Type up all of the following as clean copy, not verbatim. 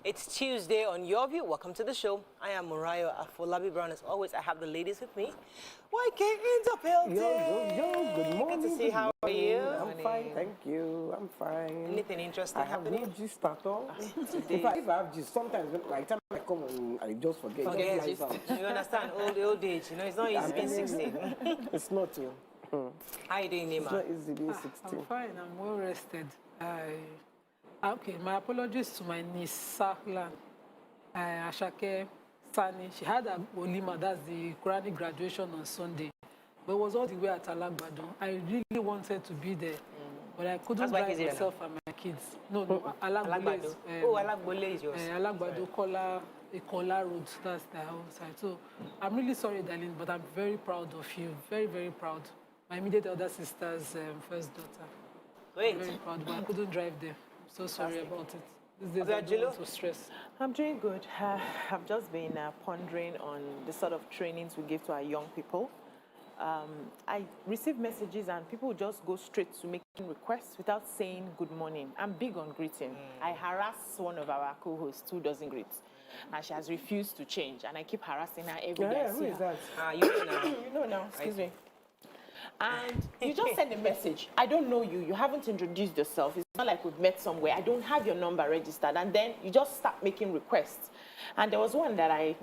It's Tuesday on Your View. Welcome to the show. I am Murayo Afolabi Brown. As always, I have the ladies with me. YK Interpelting. Yo, good morning. Good to see you. How are you? I'm fine, thank you. I'm fine. Anything interesting happening? I have no gist at all. If I have gist, sometimes like time I come and I just forget. Forget gist. You understand? Old age. You know, it's not easy being 16. It's not you. How are you doing, Nima? It's not easy being 16. I'm fine. I'm well rested. Okay, my apologies to my niece, Sahlan Ashake Sani. She had a Olima, that's the Quranic graduation on Sunday. But it was all the way at Alagbado. I really wanted to be there, but I couldn't drive myself and my kids. No, Alagbado. Alagbado is yours. Alagbado, Kola Road, that's the outside. So I'm really sorry, darling, but I'm very proud of you. Very, very proud. My immediate elder sister's first daughter. Great. I'm very proud, but I couldn't drive there. So sorry about it. These days I don't want to stress. I'm doing good. I've just been pondering on the sort of trainings we give to our young people. I receive messages and people just go straight to making requests without saying good morning. I'm big on greeting. I harass one of our co-hosts who doesn't greet. And she has refused to change. And I keep harassing her every day. Who is that? You know now. You know now, excuse me. And you just send a message. I don't know you. You haven't introduced yourself. It's not like we've met somewhere. I don't have your number registered. And then you just start making requests. And there was one that I,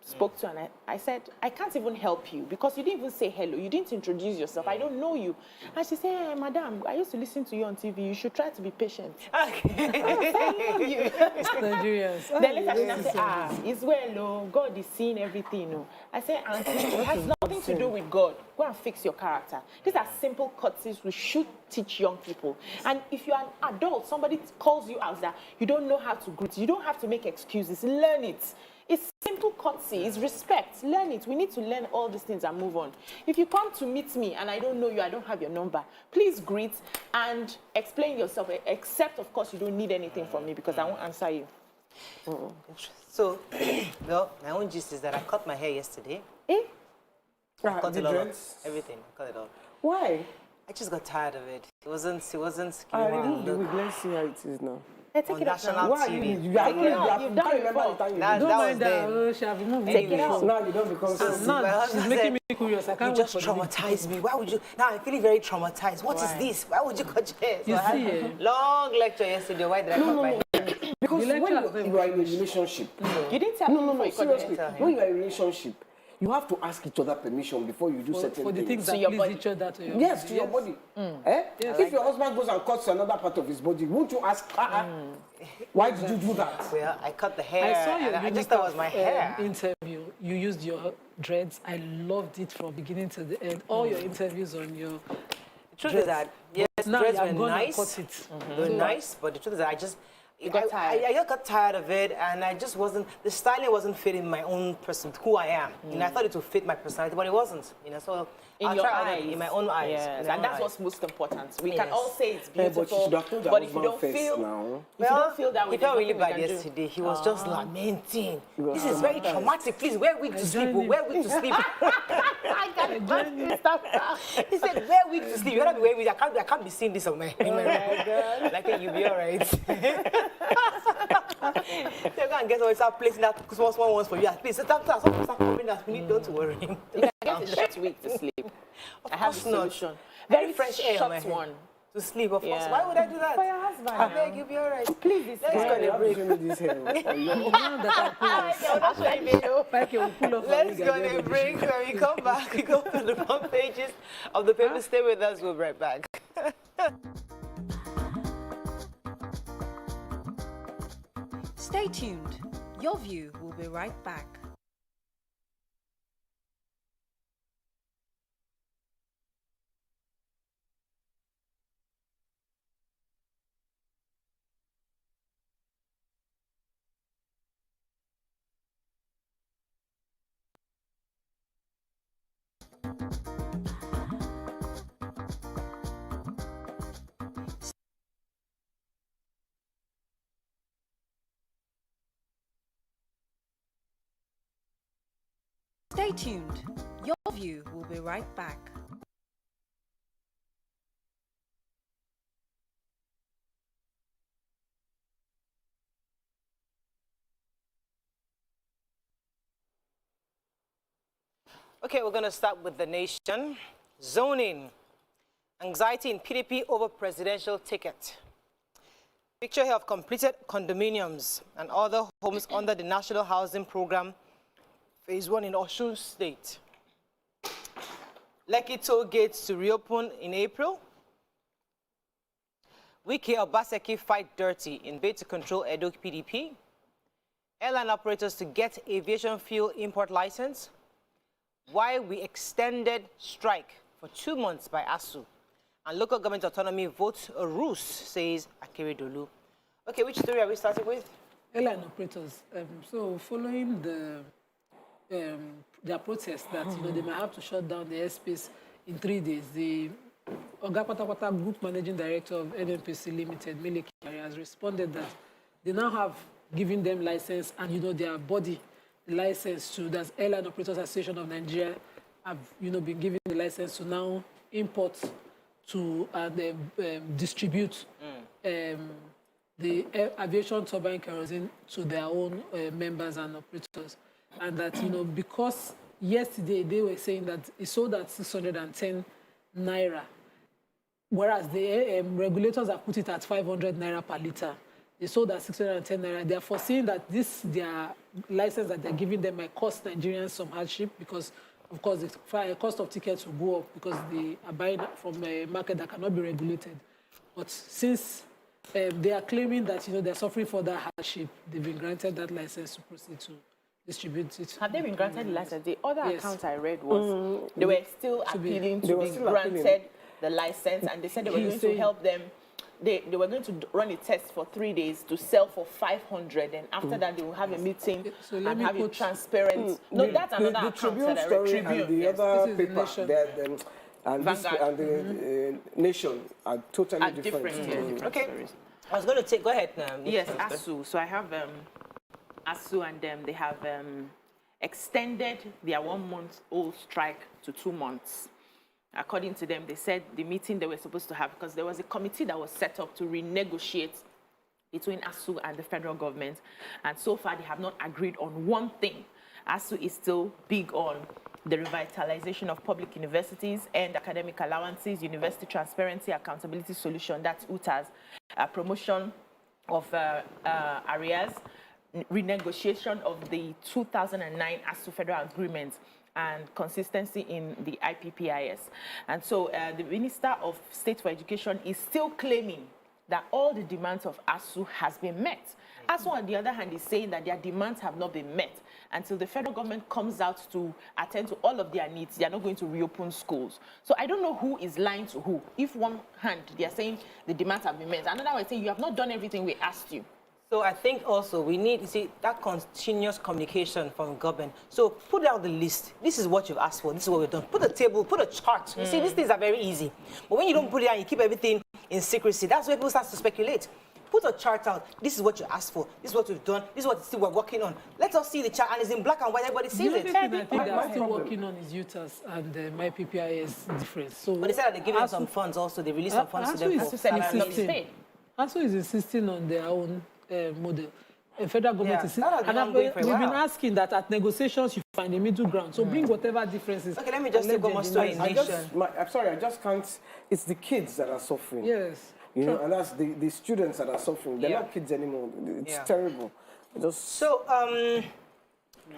spoke to, and I said, I can't even help you because you didn't even say hello. You didn't introduce yourself. I don't know you. And she said, hey, madam, I used to listen to you on TV. You should try to be patient. It's Nigerians. Then later she said, it's well, God is seeing everything. I said, auntie, it has nothing to do with God. Go and fix your character. These are simple courtesies we should teach young people. And if you're an adult, somebody calls you out that you don't know how to greet, you don't have to make excuses. Learn it. It's simple courtesy, it's respect. Learn it. We need to learn all these things and move on. If you come to meet me and I don't know you, I don't have your number, please greet and explain yourself, except, of course, you don't need anything from me because I won't answer you. So, well, my own gist is that I cut my hair yesterday. Eh? I cut it all off. Everything. I cut it off. Why? I just got tired of it. It wasn't I removed the wig. Let's see how it is now. On national Why TV. you have done it before. That was then. She have removed Take it out. Now you don't become so No, she's making me curious. I can't You wait just for the traumatized me. Why would you? Now I'm feeling very traumatized. What is this? Why would you cut your hair? So You I had see, a long lecture yesterday. Why did I cut my hair? Because when you are in a relationship, You didn't tell me before you cut your seriously, hair. when you are in a relationship, you have to ask each other permission before you do certain for the things things. that your please body. each other to your Yes, body. to your body. Yes, If your husband goes and cuts another part of his body, won't you ask, why did you do that? Well, I cut the hair. I saw your I just thought it was my hair. interview. You used your dreads. I loved it from beginning to the end. All your interviews on your The truth is that, yes, now dreads you were have gone and nice. cut it. They were nice, but the truth is that I just... got tired. I just got tired of it, and I just wasn't... The styling wasn't fitting my own person, who I am. I thought it would fit my personality, but it wasn't. So In I'll your try eyes. in my own eyes. Yes, in my and own that's eyes. what's most important. We Yes. can all say it's Yeah, but beautiful, you should have told but your if you don't husband feel, first now. if you don't feel that way, He felt there's really nothing bad we can do. yesterday. He was just lamenting. was This is very traumatized. traumatic. Please, wear wig to sleep. join Wear wig to sleep. I can't stop now. He said, wear wig to sleep. You gotta be wearing wig. I can't be seeing this on my God. Like, you'll be all right. They're going to get away, start placing that small ones for you. Please, start coming out. Don't worry. You can get a short wig to sleep. I have a course not. solution. Very fresh air on my short head. one. To sleep, of course. Yeah. Why would I do that? For your husband. I beg, you'll be all right. Please, Let's go You on a have to break. show me this hair. Now that I pull off. Let's go on a break. When we come back, we go to the front pages of the paper. Stay with us. We'll be right back. Stay tuned. Your View will be right back. Stay tuned. Your View will be right back. Okay, we're going to start with the nation. Zoning. Anxiety in PDP over presidential ticket. Picture here of completed condominiums and other homes under the National Housing Program, Phase 1 in Osun State. Lekki toll gates to reopen in April. Wike Obaseki fight dirty in bid to control Edo PDP. Airline operators to get aviation fuel import license. Why we extended strike for 2 months by ASU. And local government autonomy votes a ruse, says Akeredolu. Okay, which story are we starting with? Airline operators. So following their protest that they might have to shut down the airspace in 3 days, the Oga Patapata Group Managing Director of NNPC Limited, Miliki, has responded that they now have given them license and their body license to, that's Airline Operators Association of Nigeria, have been given the license to now import to distribute the aviation turbine kerosene to their own members and operators. And that, because yesterday they were saying that it sold at 610 naira, whereas the regulators have put it at 500 naira per litre. They sold at 610 naira. They are foreseeing that their license that they're giving them might cost Nigerians some hardship because, of course, the cost of tickets will go up because they are buying from a market that cannot be regulated. But since they are claiming that they're suffering for that hardship, they've been granted that license to proceed to distribute it. Have they been granted the license? The other Yes. account I read was they were still appealing to be granted the license, and they said they were going to help them. They were going to run a test for 3 days to sell for 500, and after that they will have a meeting and have it transparent. No, that's another the account Tribune that I read. story Tribune, and the yes. other This is paper, Nation. the Nation are totally Are different. different, yeah, different Okay. stories. I was going to take, go ahead. Yes, ASU. So I have ASU and them. They have extended their 1 month-old strike to 2 months. According to them, they said the meeting they were supposed to have, because there was a committee that was set up to renegotiate between ASU and the federal government. And so far, they have not agreed on one thing. ASU is still big on the revitalization of public universities and academic allowances, university transparency, accountability solution, that's UTAS, promotion of areas, renegotiation of the 2009 ASU federal agreement, and consistency in the IPPIS. And so the Minister of State for Education is still claiming that all the demands of ASU has been met. ASU, on the other hand, is saying that their demands have not been met. Until the federal government comes out to attend to all of their needs, they are not going to reopen schools. So I don't know who is lying to who. If one hand, they are saying the demands have been met, another one is saying you have not done everything we asked you. So I think also we need, that continuous communication from government. So put out the list. This is what you've asked for. This is what we've done. Put a table, put a chart. You see, these things are very easy. But when you don't put it out, you keep everything in secrecy. That's where people start to speculate. Put a chart out. This is what you asked for. This is what we've done. This is what we're working on. Let us see the chart, and it's in black and white. Everybody sees The it. only thing I think they're still working on is UTAS and my PPIS difference. So But they said that they're giving them some funds also. They released some funds to them. ASU is insisting on their own model. The federal government is, that has been and ongoing for a we've been while. asking that at negotiations you find a middle ground. So bring whatever differences. Okay, let me just take one more story in Nation. I'm sorry, I just can't. It's the kids that are suffering. Yes. And that's the students that are suffering. They're not kids anymore. It's terrible. So,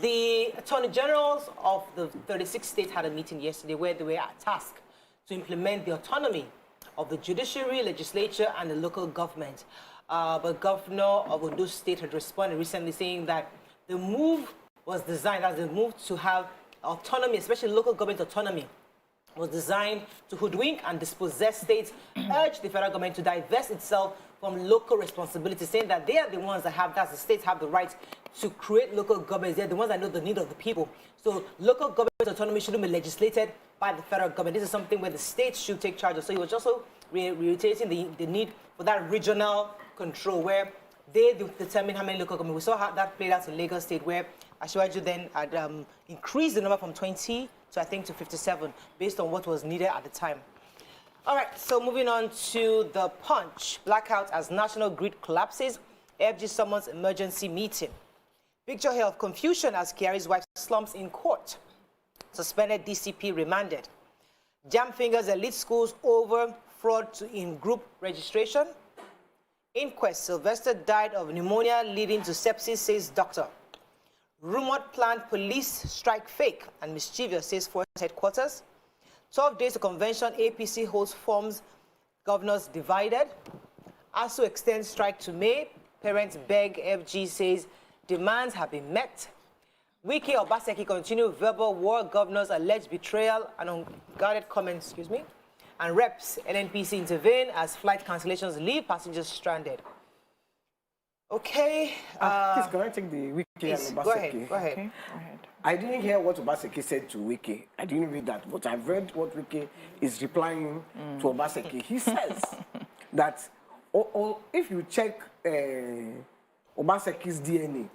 the Attorney Generals of the 36 states had a meeting yesterday where they were tasked to implement the autonomy of the judiciary, legislature, and the local government. But Governor of Ondo State had responded recently saying that the move was designed as a move to have autonomy, especially local government autonomy, was designed to hoodwink and dispossess states, urged the federal government to divest itself from local responsibility, saying that they are the ones that have, that the states have the right to create local governments. They're the ones that know the need of the people. So local government autonomy shouldn't be legislated by the federal government. This is something where the states should take charge of. So he was also reiterating the need for that regional control where they determine how many local governments. We saw how that played out in Lagos State, where Asiwaju then had increased the number from 20 to, I think, to 57, based on what was needed at the time. All right, so moving on to the Punch. Blackout as national grid collapses. FG summons emergency meeting. Picture here of confusion as Kyari's wife slumps in court. suspended DCP remanded. Jam fingers elite schools over fraud in group registration. Inquest, Sylvester died of pneumonia leading to sepsis, says doctor. Rumored planned police strike fake and mischievous, says force headquarters. 12 days to convention, APC holds forms, governors divided. ASU extends strike to May. Parents beg, FG says demands have been met. Wike Obaseki continue verbal war, governors allege betrayal and unguarded comments, and reps NNPC intervene as flight cancellations leave passengers stranded. Okay. Please, can I take the Wike and Obaseki? Go ahead. Okay, go ahead. I didn't hear what Obaseki said to Wike. I didn't read that, but I've read what Wike is replying to Obaseki. He says that if you check Obaseki's DNA,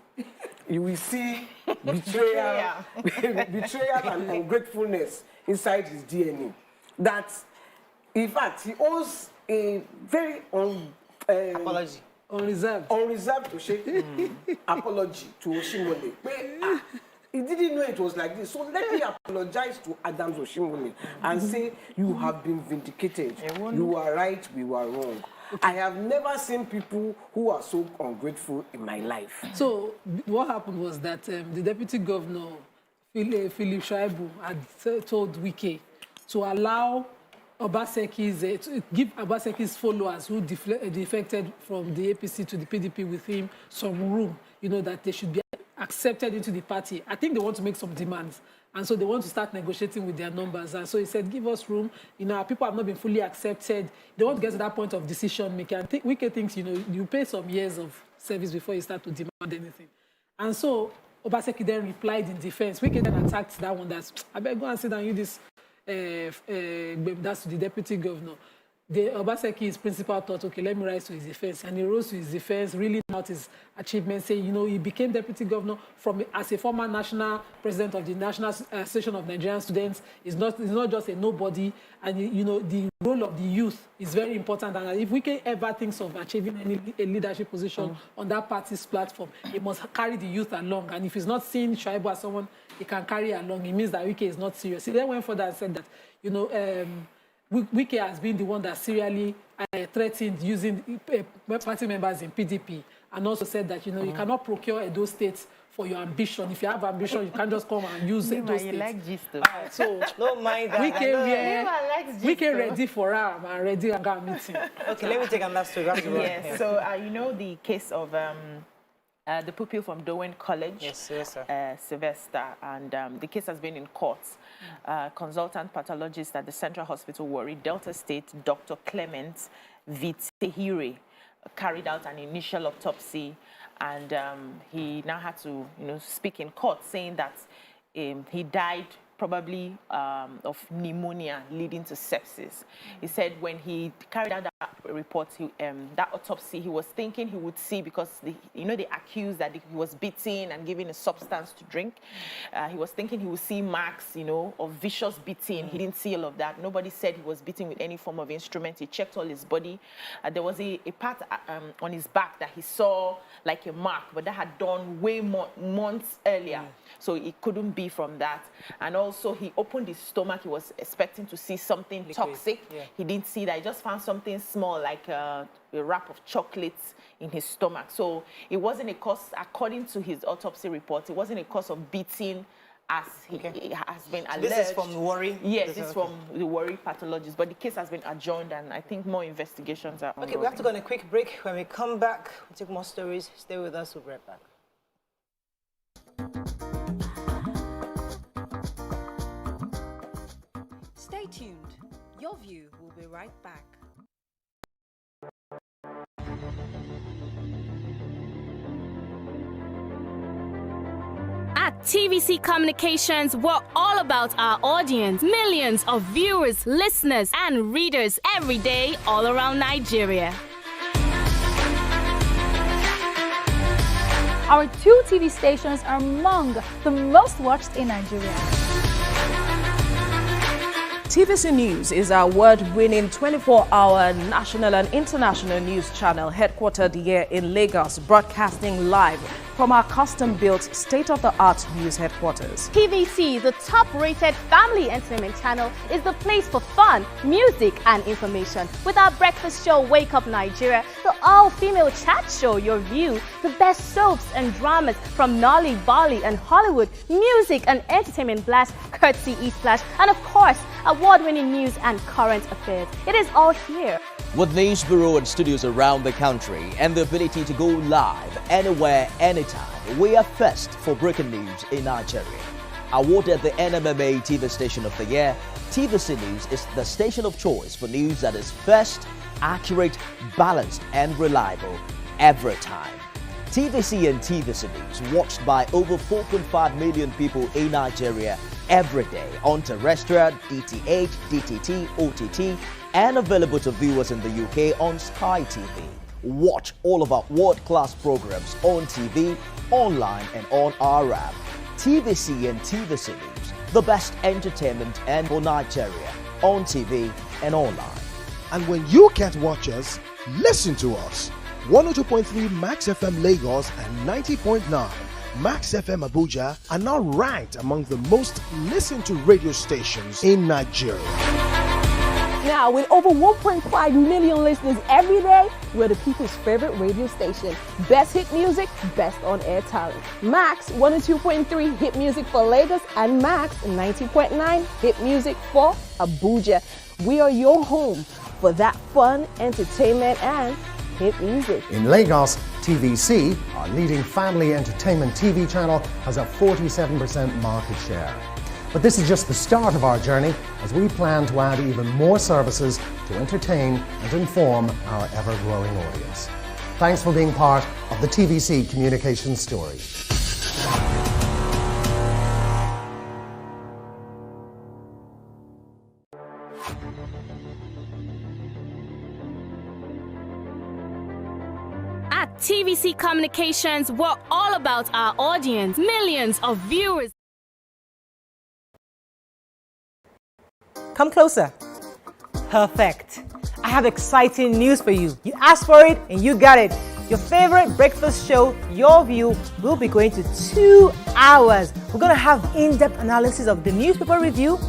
you will see betrayal and ungratefulness inside his DNA. That, in fact, he owes a very Apology. unreserved apology to Oshimole. He didn't know it was like this. So let me apologize to Adams Oshimole and say, you have been vindicated. You are right, we were wrong. I have never seen people who are so ungrateful in my life. So what happened was that the deputy governor, Philip Shaibu, had told Wike to allow Obaseki's, to give Obaseki's followers who defected from the APC to the PDP with him some room, that they should be accepted into the party. I think they want to make some demands. And so they want to start negotiating with their numbers. And so he said, give us room. Our people have not been fully accepted. They want to get to that point of decision making. And Wike thinks, you pay some years of service before you start to demand anything. And so Obaseki then replied in defense. Wike then attacked that one. I better go and sit down, that's to the deputy governor. Obaseki, his principal, thought, okay, let me rise to his defense. And he rose to his defense, really out his achievements, saying, he became deputy governor as a former national president of the National Association of Nigerian Students. He's not just a nobody. And, the role of the youth is very important. And if we can ever think of achieving a leadership position on that party's platform, he must carry the youth along. And if he's not seeing Shaibu as someone he can carry along, it means that Wike is not serious. He then went further and said that, Wike has been the one that serially threatened using party members in PDP, and also said that, you cannot procure those states for your ambition. If you have ambition, you can't just come and use those states. Like gist, So, don't mind that. Wike ready for our and ready to go meeting. Okay, let me take another story. Yes, so the case of the pupil from Dowen College, yes, sir. Sylvester, and the case has been in court. Consultant pathologist at the Central Hospital Warri, Delta State, Dr. Clement Vitehire, carried out an initial autopsy, and he now had to, speak in court, saying that he died probably of pneumonia leading to sepsis. He said when he carried out that report, that autopsy, he was thinking he would see, because they accused that he was beaten and given a substance to drink. He was thinking he would see marks, of vicious beating. He didn't see all of that. Nobody said he was beaten with any form of instrument. He checked all his body. There was a part on his back that he saw like a mark, but that had done way more months earlier. So it couldn't be from that. And also he opened his stomach. He was expecting to see something toxic. Yeah. He didn't see that. He just found something small, like a wrap of chocolates in his stomach. So it wasn't a cause, according to his autopsy report, it wasn't a cause of beating as he has been alleged. This is from Warri? Yes, it's from the Warri pathologist. But the case has been adjourned, and I think more investigations are ongoing. Okay, we have to go on a quick break. When we come back, we'll take more stories. Stay with us. We'll be right back. Stay tuned. Your View will be right back. At TVC Communications, we're all about our audience. Millions of viewers, listeners, and readers every day all around Nigeria. Our 2 TV stations are among the most watched in Nigeria. TVC News is our award-winning 24-hour national and international news channel headquartered here in Lagos, broadcasting live from our custom-built state-of-the-art news headquarters. TVC, the top-rated family entertainment channel, is the place for fun, music, and information. With our breakfast show, Wake Up Nigeria, the all-female chat show, Your View, the best soaps and dramas from Nolly, Bali, and Hollywood, music and entertainment blast, courtesy E-Flash, and of course, award-winning news and current affairs. It is all here. With news bureau and studios around the country and the ability to go live anywhere, anytime, we are first for breaking news in Nigeria. Awarded the NMMA TV Station of the Year, TVC News is the station of choice for news that is first, accurate, balanced, and reliable every time. TVC and TVC News watched by over 4.5 million people in Nigeria every day on terrestrial, DTH, DTT, OTT, and available to viewers in the UK on Sky TV. Watch all of our world-class programs on TV, online, and on our app. TVC and TVC News, the best entertainment and for Nigeria, on TV and online. And when you can't watch us, listen to us. 102.3 Max FM Lagos and 90.9 Max FM Abuja are now ranked among the most listened to radio stations in Nigeria. Now, with over 1.5 million listeners every day, we're the people's favorite radio station. Best hit music, best on-air talent. Max 102.3 hit music for Lagos and Max 90.9 hit music for Abuja. We are your home for that fun, entertainment, and hit music. In Lagos, TVC, our leading family entertainment TV channel, has a 47% market share. But this is just the start of our journey, as we plan to add even more services to entertain and inform our ever-growing audience. Thanks for being part of the TVC communication story. At TVC Communications, we're all about our audience, millions of viewers. Come closer. Perfect. I have exciting news for you. You asked for it and you got it. Your favorite breakfast show, Your View, will be going to 2 hours. We're going to have in-depth analysis of the newspaper review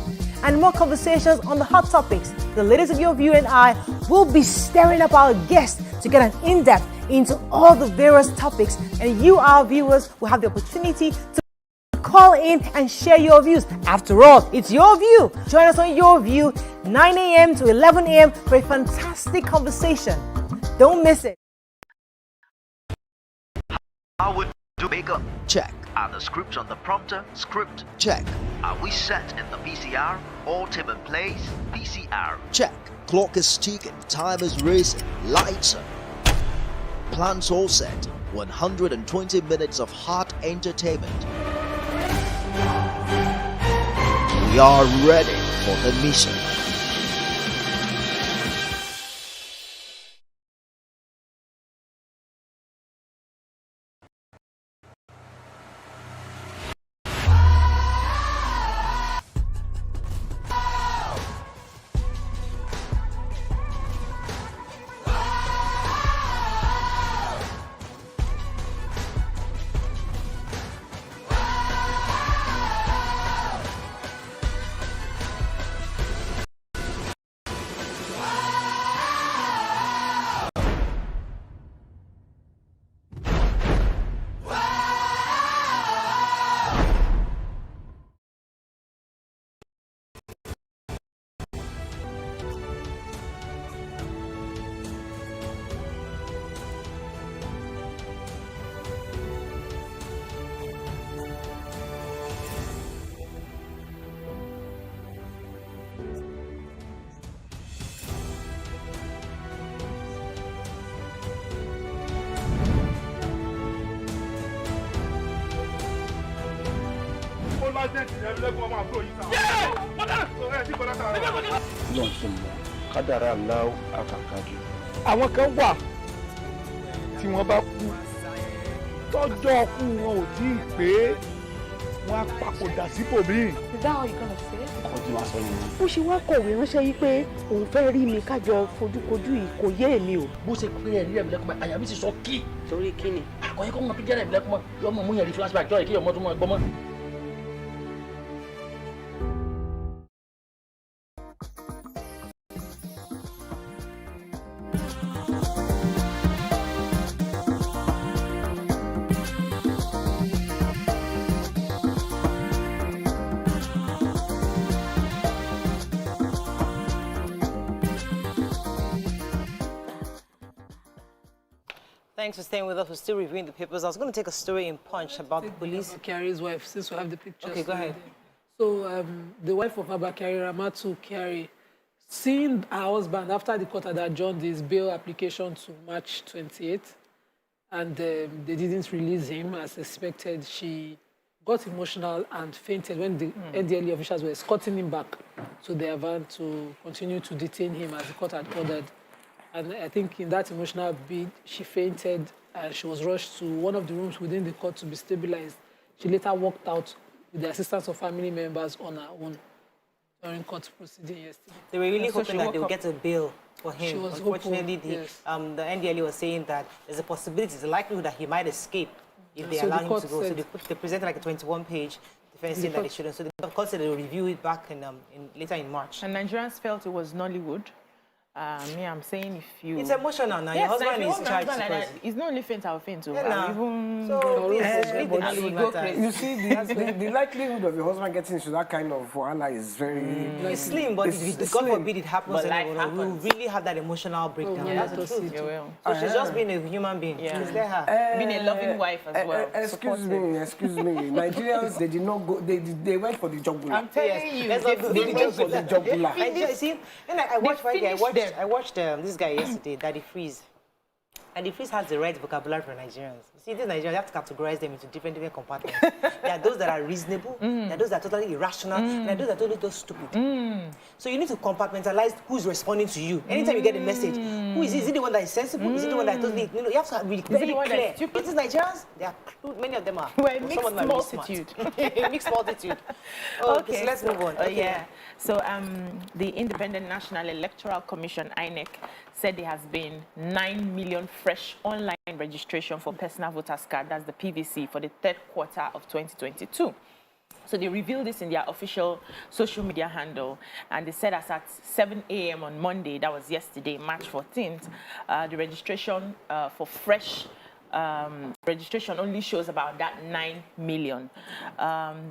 and more conversations on the hot topics. The ladies of Your View and I will be stirring up our guests to get an in-depth into all the various topics, and you, our viewers, will have the opportunity to call in and share your views. After all, it's your view. Join us on Your View, 9 a.m. to 11 a.m. for a fantastic conversation. Don't miss it. How would do makeup? Check. Are the scripts on the prompter? Script? Check. Are we set in the VCR? All tape in place? VCR? Check. Clock is ticking. Time is racing. Lights are. Plans all set. 120 minutes of hot entertainment. We are ready for the mission. Àwọn kan wà tí wọ́n bá kú tọ́jọ́ kú wọn ò tí ì pé wọ́n á papòdà síbòmíì. Is that how you're gonna say it? Ọkọ̀ tí wàá sọ nìyẹn. Ó ṣe wá kọ̀wé ránṣẹ́ yí pé òun fẹ́ rí mi kájọ fojúkojú yìí kò yé èmi o. Bó ṣe pé ẹ̀rí ẹ̀mí lẹ́kùnmọ́ àyà mi ti sọ kí. Torí kí ni? Àkọ́yẹ́ kọ́ mọ píjẹ́ ẹ̀mí lẹ́kùnmọ́ yọmọ mú yẹn rí flashback jọ́ ìkí ọmọ tó mọ ẹgbọ́n mọ́. Thanks for staying with us. We're still reviewing the papers. I was going to take a story in Punch about the police. Carrie's wife, since we have the pictures. Okay, go ahead. So the wife of Abba Carrie, Ramatu Carrie, seeing her husband after the court had adjourned his bail application to March 28th, and they didn't release him as expected, she got emotional and fainted when the NDLE officials were escorting him back to their van to continue to detain him as the court had ordered. And I think in that emotional bid, she fainted and she was rushed to one of the rooms within the court to be stabilized. She later walked out with the assistance of family members on her own during court proceeding yesterday. They were really hoping that they would get a bail for him. She was Unfortunately, hopeful, yes. The NDLE was saying that there's a possibility, there's a likelihood that he might escape if they allow him to go. So they presented like a 21-page defense saying that they shouldn't. So the court said they will review it back later in March. And Nigerians felt it was Nollywood. Me, I'm saying if you... It's emotional now. Yes, your husband is in charge. It's not only faint, I'll faint. Yeah, nah. Even you see, the likelihood of your husband getting into that kind of wahala is very... It's slim, but if God forbid it happens, we'll really have that emotional breakdown. That's the truth. So she's just being a human being. Yeah. Just let her. Being a loving wife as well. Excuse me. Nigerians, they did not go... They went for the jugular. I'm telling you. They went for the jugular. See, and I watched Friday. I watched this guy yesterday, Daddy Freeze. And Freeze has the right vocabulary for Nigerians. You see, these Nigerians, you have to categorize them into different compartments. There are those that are reasonable, there are those that are totally irrational, and there are those that are totally stupid. So you need to compartmentalize who's responding to you. Anytime you get a message, who is it? Is it the one that is sensible? Is it the one that is totally, you have to be very clear. But these Nigerians, many of them are. We're a mixed multitude. Mixed multitude. Okay, so let's move on. Okay. Yeah. So the Independent National Electoral Commission, INEC, said there has been 9 million fresh online registration for personal voters card, that's the PVC, for the third quarter of 2022. So they revealed this in their official social media handle, and they said as at 7 a.m. on Monday, that was yesterday, March 14th, the registration for fresh registration only shows about that 9 million.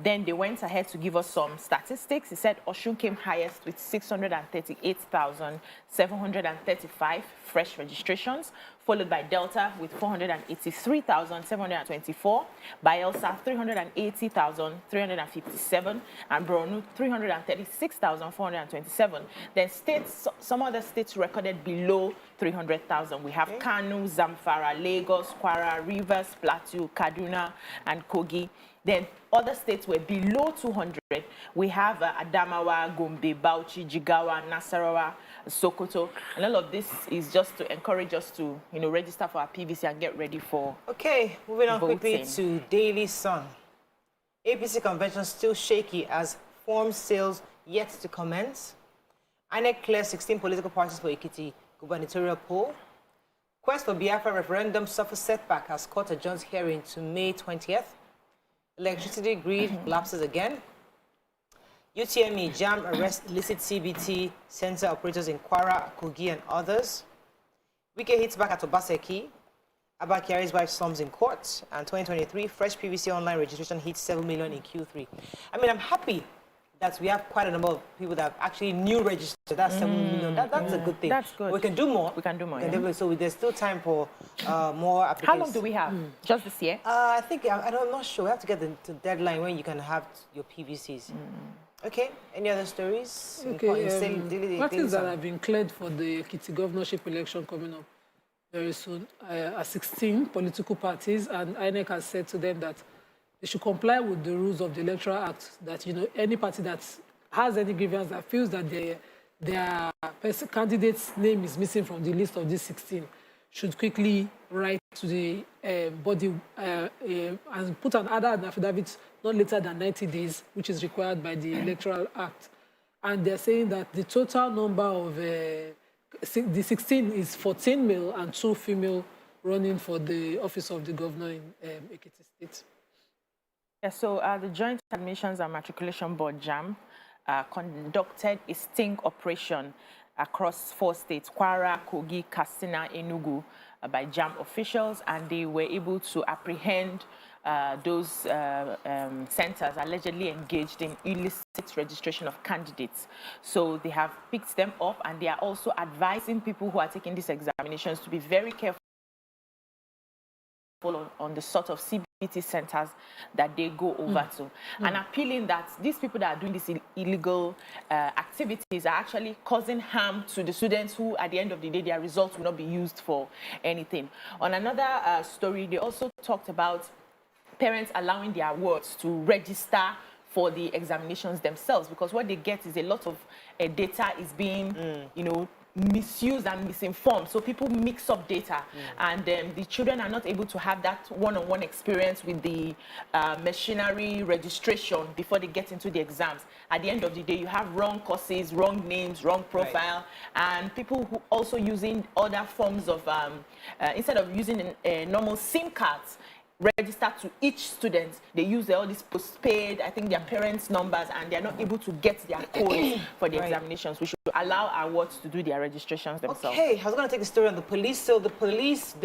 Then they went ahead to give us some statistics. He said Osun came highest with 638,735 fresh registrations, followed by Delta with 483,724, Bayelsa 380,357, and Borno 336,427. Then some other states recorded below 300,000. We have Kano, Zamfara, Lagos, Kwara, Rivers, Plateau, Kaduna, and Kogi. Then other states were below 200. We have Adamawa, Gombe, Bauchi, Jigawa, Nasarawa, Sokoto. And all of this is just to encourage us to, register for our PVC and get ready for Okay, moving on voting. quickly to Daily Sun. APC convention still shaky as form sales yet to commence. INEC clears 16 political parties for Ekiti gubernatorial poll. Quest for Biafra referendum suffers setback as court adjourns hearing to May 20th. Electricity grid collapses again. UTME JAM arrests illicit CBT center operators in Kwara, Kogi, and others. Wike hits back at Obaseki. Abba Kyari's wife storms in court. And 2023, fresh PVC online registration hits 7 million in Q3. I mean, I'm happy that we have quite a number of people that actually new registered. That's 7 million. That's a good thing. That's good. We can do more. We can do more. So there's still time for more applications. How long do we have? Just this year? I think, I'm not sure. We have to get the deadline when you can have your PVCs. Okay, any other stories? Okay, parties that have been cleared for the Ekiti governorship election coming up very soon are 16 political parties, and INEC has said to them that they should comply with the rules of the Electoral Act, that any party that has any grievance that feels that their candidate's name is missing from the list of these 16 should quickly write to the body and put an affidavit not later than 90 days, which is required by the Electoral Act. And they're saying that the total number of the 16 is 14 male and 2 female running for the office of the governor in Ekiti State. Yeah, so the Joint Admissions and Matriculation Board, JAM, conducted a sting operation across 4 states, Kwara, Kogi, Katsina, Enugu, by JAM officials, and they were able to apprehend those centers allegedly engaged in illicit registration of candidates. So they have picked them up, and they are also advising people who are taking these examinations to be very careful on the sort of CBT centers that they go over to, and appealing that these people that are doing these illegal activities are actually causing harm to the students who, at the end of the day, their results will not be used for anything. On another story, they also talked about parents allowing their wards to register for the examinations themselves, because what they get is a lot of data is being, you know, misused and misinformed. So people mix up data, and the children are not able to have that one-on-one experience with the machinery registration before they get into the exams. At the end of the day, you have wrong courses, wrong names, wrong profile, and people who also using other forms of, instead of using normal SIM cards, register to each student, they use all these postpaid, I think their parents' numbers, and they're not able to get their codes for the examinations. We should allow our wards to do their registrations themselves. Okay, I was going to take the story on the police. So the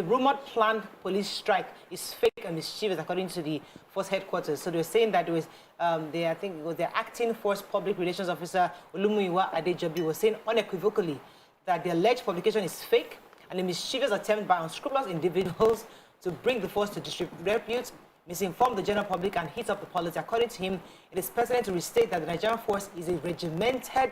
rumored planned police strike is fake and mischievous, according to the force headquarters. So they were saying that it was, I think it was their acting force public relations officer, Olumuyiwa Adejobi, was saying unequivocally that the alleged publication is fake and a mischievous attempt by unscrupulous individuals to bring the force to disrepute, misinform the general public, and heat up the politics. According to him, it is pertinent to restate that the Nigerian force is a regimented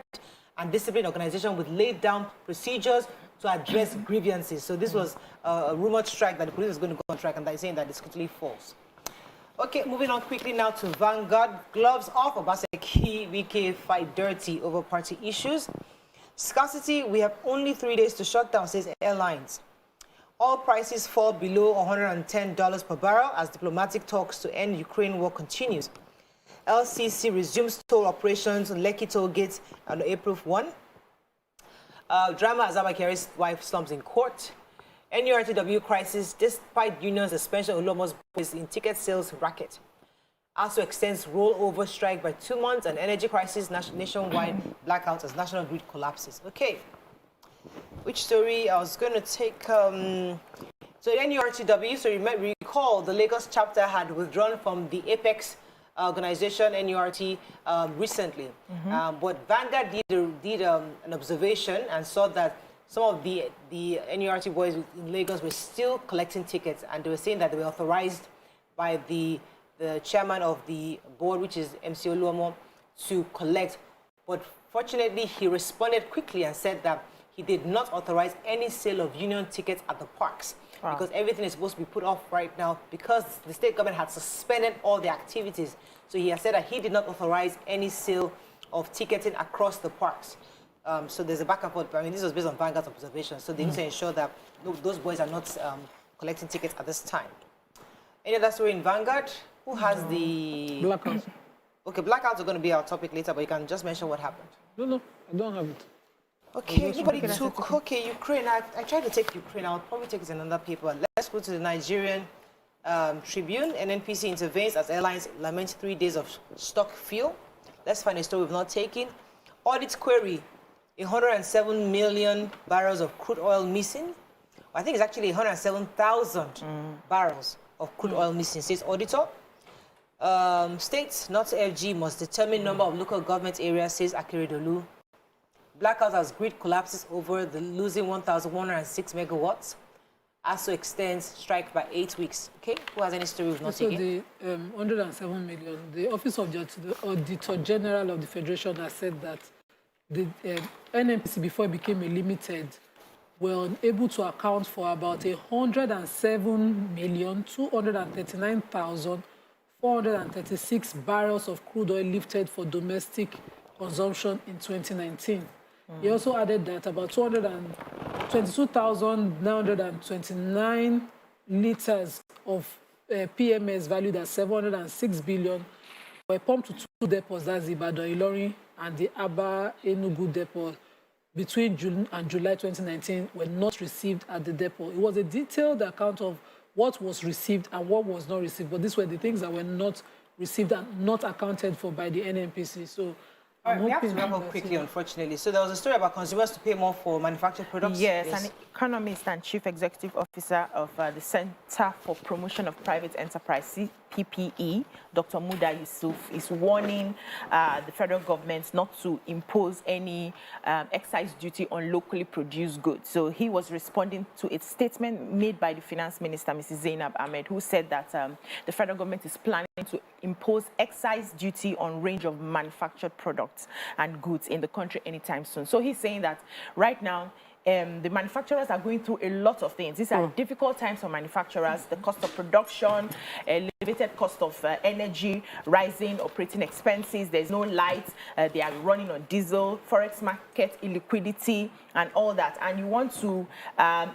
and disciplined organization with laid down procedures to address grievances. So this was a rumored strike that the police was going to go on strike, and they're saying that it's completely false. Okay, moving on quickly now to Vanguard. Gloves off, Obaseki, Wike fight dirty over party issues. Scarcity, we have only 3 days to shut down, says Airlines. Oil prices fall below $110 per barrel as diplomatic talks to end Ukraine war continues. LCC resumes toll operations on Lekki toll gates on April 1. Drama as Abakari's wife slumps in court. NURTW crisis despite union suspension of Olomo's boys in ticket sales racket. Also extends rollover strike by 2 months and energy crisis nationwide blackout as national grid collapses. Okay. Which story I was going to take? So NURTW, so you might recall the Lagos chapter had withdrawn from the Apex organization, NURT, recently. But Vanguard did an observation and saw that some of the NURT boys in Lagos were still collecting tickets, and they were saying that they were authorized by the chairman of the board, which is MC Oluomo, to collect. But fortunately, he responded quickly and said that he did not authorize any sale of union tickets at the parks because everything is supposed to be put off right now because the state government had suspended all the activities. So he has said that he did not authorize any sale of ticketing across the parks. So there's a back and forth. I mean, this was based on Vanguard's observation. So they need to ensure that those boys are not collecting tickets at this time. Any other story in Vanguard? Who has the... Blackout. Okay, blackouts are going to be our topic later, but you can just mention what happened. No, I don't have it. Okay, anybody took, okay, Ukraine. I tried to take Ukraine. I'll probably take it in another paper. Let's go to the Nigerian Tribune. NNPC intervenes as airlines lament 3 days of stock fuel. Let's find a story we've not taken. Audit query, 107 million barrels of crude oil missing. I think it's actually 107,000 barrels of crude oil missing, says auditor. States, not FG, must determine number of local government areas, says Akeredolu. Blackout as grid collapses over the losing 1,106 megawatts. ASO extends strike by 8 weeks. Okay, who has any story we've not taken? The 107 million, the Office of the Auditor General of the Federation has said that the NNPC, before it became a limited, were unable to account for about 107,239,436 barrels of crude oil lifted for domestic consumption in 2019. He also added that about 220 22,929 liters of PMS valued at 706 billion were pumped to two depots, that's Ibadan Ilorin and the Aba Enugu depot, between June and July 2019 were not received at the depot. It was a detailed account of what was received and what was not received, but these were the things that were not received and not accounted for by the NNPC. So all right, we have to wrap up quickly, unfortunately. So there was a story about consumers to pay more for manufactured products. Yes, an economist and chief executive officer of the Center for Promotion of Private Enterprise, PPE, Dr. Muda Yusuf, is warning the federal government not to impose any excise duty on locally produced goods. So he was responding to a statement made by the finance minister, Mrs. Zainab Ahmed, who said that the federal government is planning to impose excise duty on range of manufactured products and goods in the country anytime soon. So he's saying that right now, the manufacturers are going through a lot of things. These are difficult times for manufacturers. The cost of production, elevated cost of energy, rising operating expenses. There's no light. They are running on diesel, forex market illiquidity, and all that. And you want to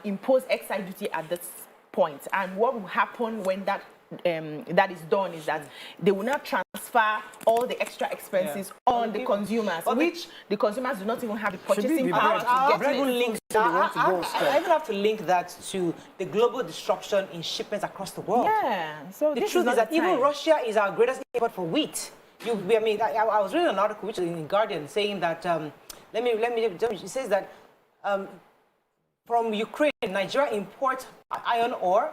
impose excise duty at this point. And what will happen when that is done is that they will not transfer all the extra expenses on the consumers, which the consumers do not even have the purchasing power to get it. I even have to link that to the global disruption in shipments across the world. Yeah. So the truth is that even Russia is our greatest import for wheat. I was reading an article which is in the Guardian saying that it says that from Ukraine, Nigeria imports iron ore.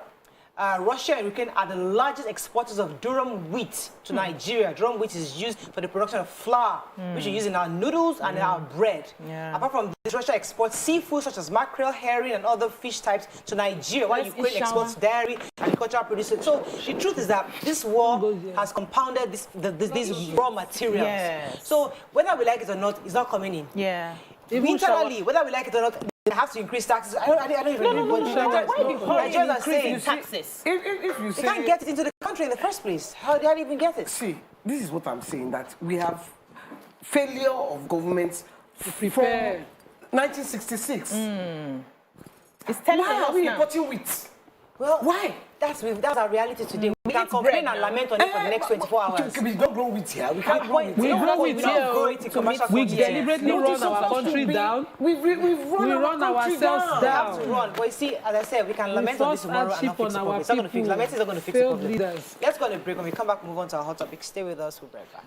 Russia and Ukraine are the largest exporters of durum wheat to Nigeria. Durum wheat is used for the production of flour, which we use in our noodles and in our bread. Apart from this, Russia exports seafood such as mackerel, herring, and other fish types to Nigeria, while Ukraine exports dairy, agricultural produce. So the truth is that this war has compounded these raw materials. So whether we like it or not, it's not coming in. Internally, whether we like it or not, they have to increase taxes. I don't even know. Nigerians are saying taxes. If you say, they can't get it into the country in the first place. How do they even get it? See, this is what I'm saying, that we have failure of governments to prepare. From 1966. It's telling why are we importing wheat? Well, why? That's our reality today. We can complain and lament on it for the next 24 hours. We don't grow wheat here. We can't grow wheat. We grow wheat here. We deliberately run our country down. We run ourselves down. We have to run. But you see, as I said, we can lament on this tomorrow and not fix the problem. It's not going to fix. Lamenting is not going to fix the problem. Let's go on a break. When we come back, move on to our hot topic. Stay with us. We'll be right back.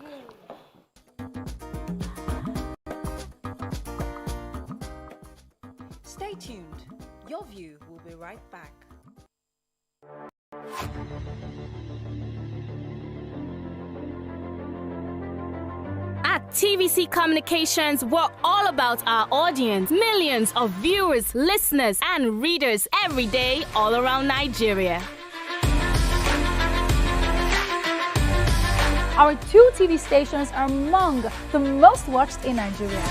Stay tuned. Your View will be right back. At TVC Communications, we're all about our audience. Millions of viewers, listeners, and readers every day all around Nigeria. Our 2 TV stations are among the most watched in Nigeria.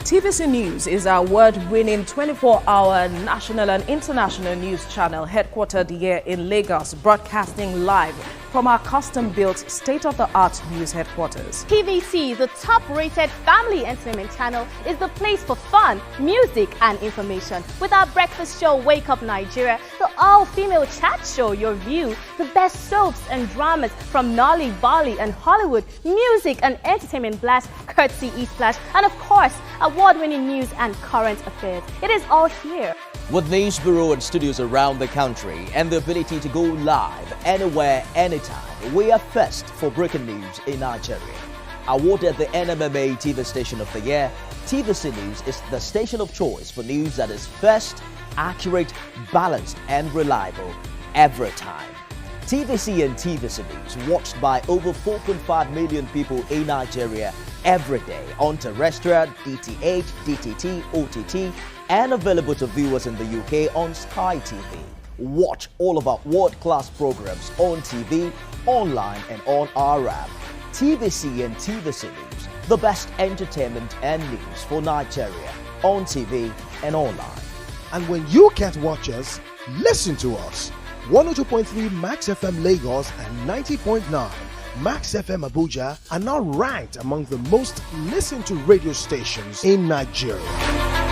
TVC News is our award-winning 24-hour national and international news channel headquartered here in Lagos, broadcasting live from our custom-built state-of-the-art news headquarters. TVC, the top-rated family entertainment channel, is the place for fun, music, and information. With our breakfast show, Wake Up Nigeria, the all-female chat show, Your View, the best soaps and dramas from Nolly, Bolly, and Hollywood, music and entertainment blast, courtesy E-Splash, and of course, award-winning news and current affairs. It is all here. With news bureau and studios around the country and the ability to go live anywhere, anytime, we are first for breaking news in Nigeria. Awarded the NMMA TV Station of the Year, TVC News is the station of choice for news that is first, accurate, balanced, and reliable every time. TVC and TVC News watched by over 4.5 million people in Nigeria every day on terrestrial, DTH, DTT, OTT, and available to viewers in the UK on Sky TV. Watch all of our world-class programs on TV, online, and on our app. TVC and TVC News, the best entertainment and news for Nigeria on TV and online. And when you can't watch us, listen to us. 102.3 Max FM Lagos and 90.9 Max FM Abuja are now ranked among the most listened to radio stations in Nigeria.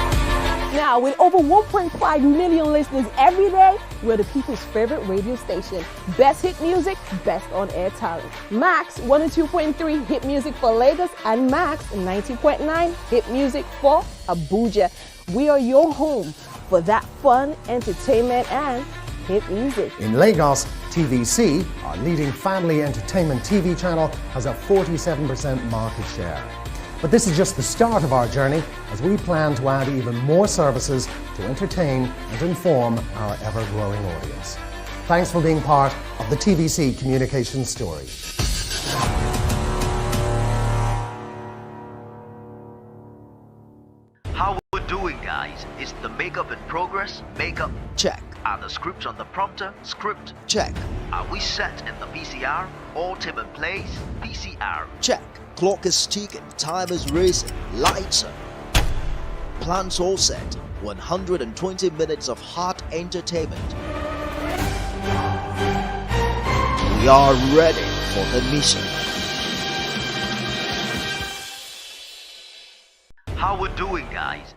Now, with over 1.5 million listeners every day, we're the people's favorite radio station. Best hit music, best on-air talent. Max 102.3 hit music for Lagos and Max 90.9 hit music for Abuja. We are your home for that fun, entertainment, and hit music. In Lagos, TVC, our leading family entertainment TV channel, has a 47% market share. But this is just the start of our journey, as we plan to add even more services to entertain and inform our ever-growing audience. Thanks for being part of the TVC communication story. How we're doing, guys? Is the makeup in progress? Makeup check. Are the scripts on the prompter? Script check. Are we set in the PCR? All team in place? PCR check. Clock is ticking, time is racing, lights on. Plans all set, 120 minutes of hot entertainment. We are ready for the mission. How we're doing, guys?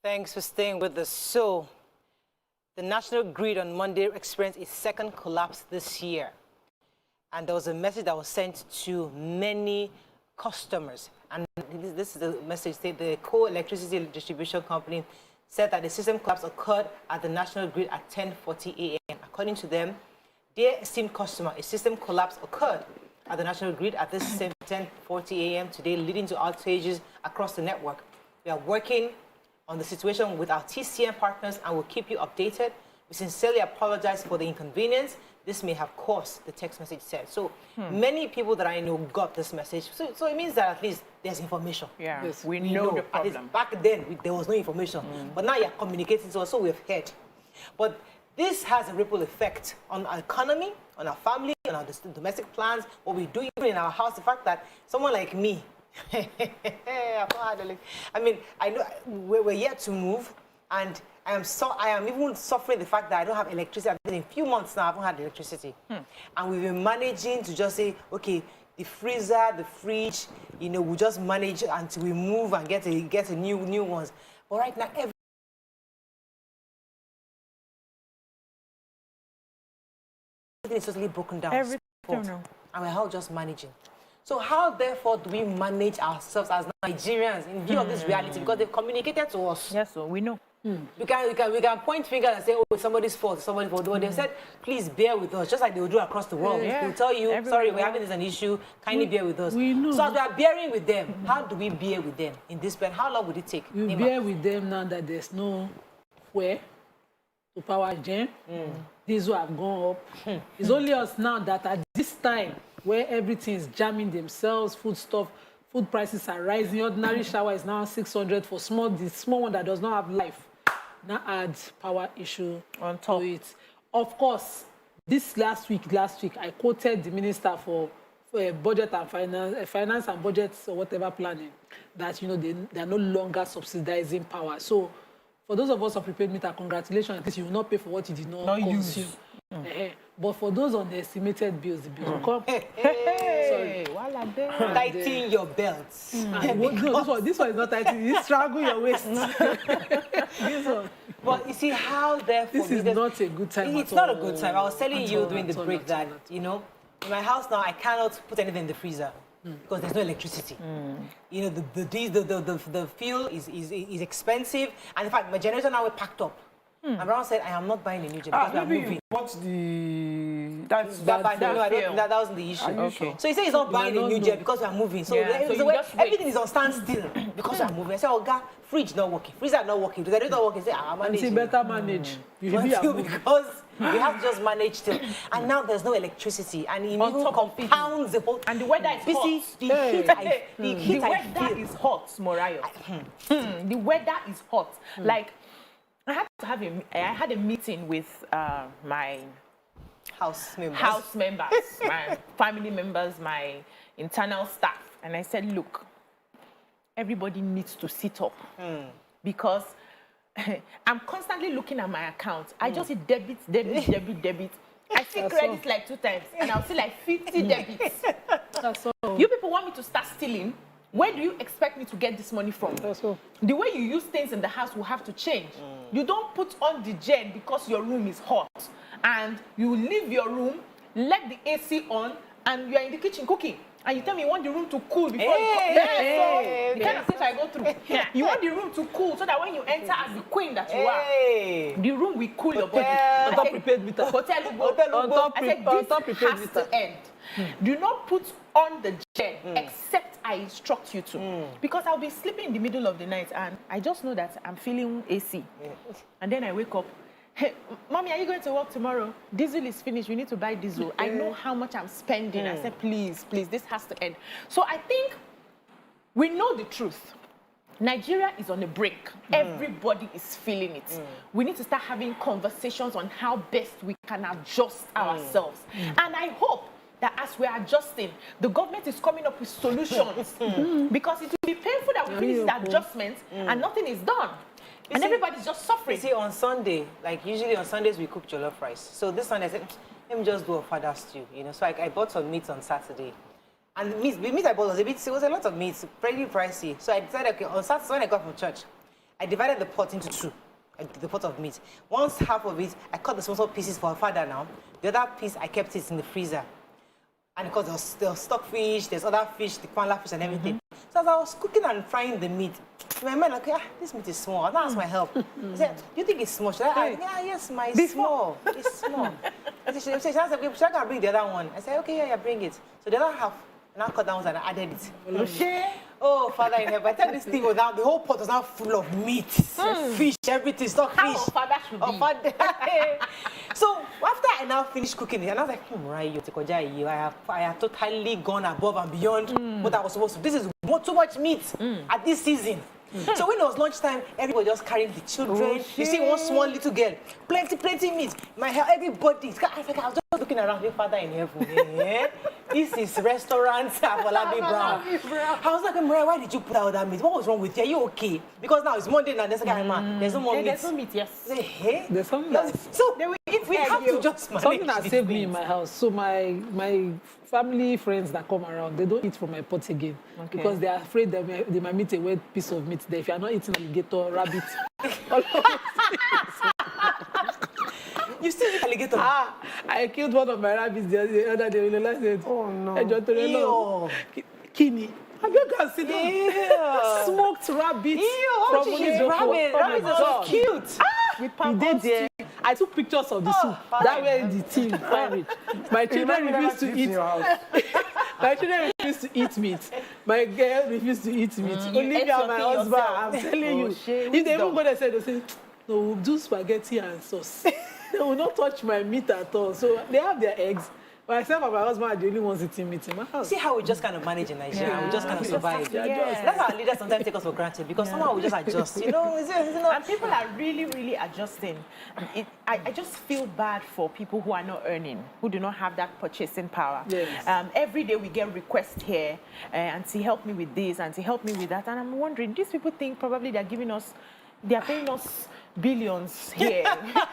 Thanks for staying with us. So, the national grid on Monday experienced its second collapse this year. And there was a message that was sent to many customers. And this is the message that the co-electricity distribution company said that the system collapse occurred at the national grid at 10:40 a.m. According to them, their esteemed customer, a system collapse occurred at the national grid at this same 10:40 a.m. today, leading to outages across the network. We are working on the situation with our TCM partners and will keep you updated. We sincerely apologize for the inconvenience this may have caused, the text message said. So many people that I know got this message. So it means that at least there's information. Yeah, yes, we know the at least problem. back then, there was no information. But now you're communicating to us, so we've heard. But this has a ripple effect on our economy, on our family, on our domestic plans, what we do even in our house. The fact that someone like me, I mean, I know we're yet to move, and I am even suffering the fact that I don't have electricity. In a few months now, I haven't had electricity, and we've been managing to just say, okay, the freezer, the fridge, we'll just manage until we move and get a new ones. But right now, everything is totally broken down. Everything, and we're all just managing. So how, therefore, do we manage ourselves as Nigerians in view of this reality? Because they've communicated to us. Yes, so we know. We can point fingers and say, oh, it's somebody's fault, somebody's fault. When they said, please bear with us, just like they will do across the world. They'll tell you, sorry, we're having this an issue, kindly bear with us. We know. So as we are bearing with them, how do we bear with them in this plan? How long would it take? You bear with them now that there's no fuel to power gen. Diesel have gone up. It's only us now that at this time, where everything is jamming themselves, food prices are rising. Ordinary shower is now 600 for the small one that does not have life. Now adds power issue on top of it. Of course, this last week, I quoted the Minister for Budget and Finance and Budgets or whatever planning, that they are no longer subsidizing power. So for those of us on prepaid meter, congratulations, at least you will not pay for what you did not consume. But for those on the estimated bills, the bills will come. Sorry. Tighten your belts. No, this one is not tighten. You strangle your waist. This one. But you see how, therefore... This is not a good time. It's not a good time. I was telling you during the break that, in my house now, I cannot put anything in the freezer because there's no electricity. The fuel is expensive. And in fact, my generator now is packed up. And Brown said, I am not buying a new generator because we are moving. What's the... That wasn't the issue. Okay. So he said he's not buying a new jet because we are moving. So, everything is on standstill because we are moving. I said, oh, God, fridge not working, freezer not working, the generator not working. I said, I'm managing. Better manage. Because we have to just manage still. And now there's no electricity. And it even compounds the whole... And the weather is hot. The weather is hot, Morayo. The weather is hot. Like, I had a meeting with my house members, my family members, my internal staff, and I said, look, everybody needs to sit up because I'm constantly looking at my account. I just see debit. I see credits like 2 times, and I'll see like 50 debits. That's all. You people want me to start stealing? Where do you expect me to get this money from? That's all. The way you use things in the house will have to change. You don't put on the gen because your room is hot, and you leave your room, let the AC on, and you're in the kitchen cooking. And you tell me you want the room to cool before you come. The kind of things I go through. You want the room to cool so that when you enter as the queen that you are, the room will cool your body. On top prepaid meter. Hotel has to end. Do not put on the gen except I instruct you to. Because I'll be sleeping in the middle of the night and I just know that I'm feeling AC. And then I wake up. Hey, Mommy, are you going to work tomorrow? Diesel is finished. We need to buy diesel. I know how much I'm spending. I said, please, this has to end. So I think we know the truth. Nigeria is on a break. Everybody is feeling it. We need to start having conversations on how best we can adjust ourselves. And I hope that as we're adjusting, the government is coming up with solutions. Because it will be painful that we finish the adjustments and nothing is done. And everybody's just suffering. You see, on Sunday, like usually on Sundays we cook jollof rice. So this Sunday I said, let me just do a father stew, you know. So I bought some meat on Saturday. And the meat I bought was it was a lot of meat, pretty pricey. So I decided, okay, on Saturday when I got from church, I divided the pot into 2. The pot of meat. Once half of it, I cut the small pieces for a father now. The other piece, I kept it in the freezer. And because there was stockfish, there's other fish, the kwanla fish and everything. So as I was cooking and frying the meat, my mind like, this meat is small. I asked my help. I said, do you think it's small? Should I? Yes, it's small. It's small. She said, should I go bring the other one? I said, okay, yeah, bring it. So the other half, and I cut down and I added it. Oh, Father in heaven, by the time this thing was out, the whole pot was now full of meat, fish, everything, stockfish. How Father should be. So after I now finished cooking it, and I was like, I have totally gone above and beyond what I was supposed to. This is too much meat at this season. So when it was lunchtime, everybody just carrying the children. You see one small little girl, plenty meat. Everybody. I was just looking around, Father in heaven. This is restaurant Afolabi Brown. I was like, Mariah, why did you put out that meat? What was wrong with you? Are you okay? Because now it's Monday and there's no more meat. There's no meat, yes. There's something so we have to just manage something that saved me in my house. So my family, friends that come around, they don't eat from my pot again. Because they are afraid that they might meet a wet piece of meat there. If you are not eating alligator, rabbit, you still eat alligator? I killed one of my rabbits the other day. I said, oh no. Kini. Have you guys seen them? Smoked rabbits from Enugu. Rabbits are so cute. He did there. I took pictures of the soup. That way the team find it. My children refused to eat. My children refused to eat meat. My girl refused to eat meat. Only me and my husband. I'm telling you. If they even go there, they say, no, we'll do spaghetti and sauce. They will not touch my meat at all. So they have their eggs. Myself and my husband are the only ones eating meat in my house. See how we just kind of manage in Nigeria. We just kind of survive. That's how our leaders sometimes take us for granted because somehow we just adjust. You know? And people are really adjusting. I just feel bad for people who are not earning, who do not have that purchasing power. Yes. Every day we get requests here, Auntie, help me with this, Auntie, help me with that. And I'm wondering, these people think probably they're paying us billions here.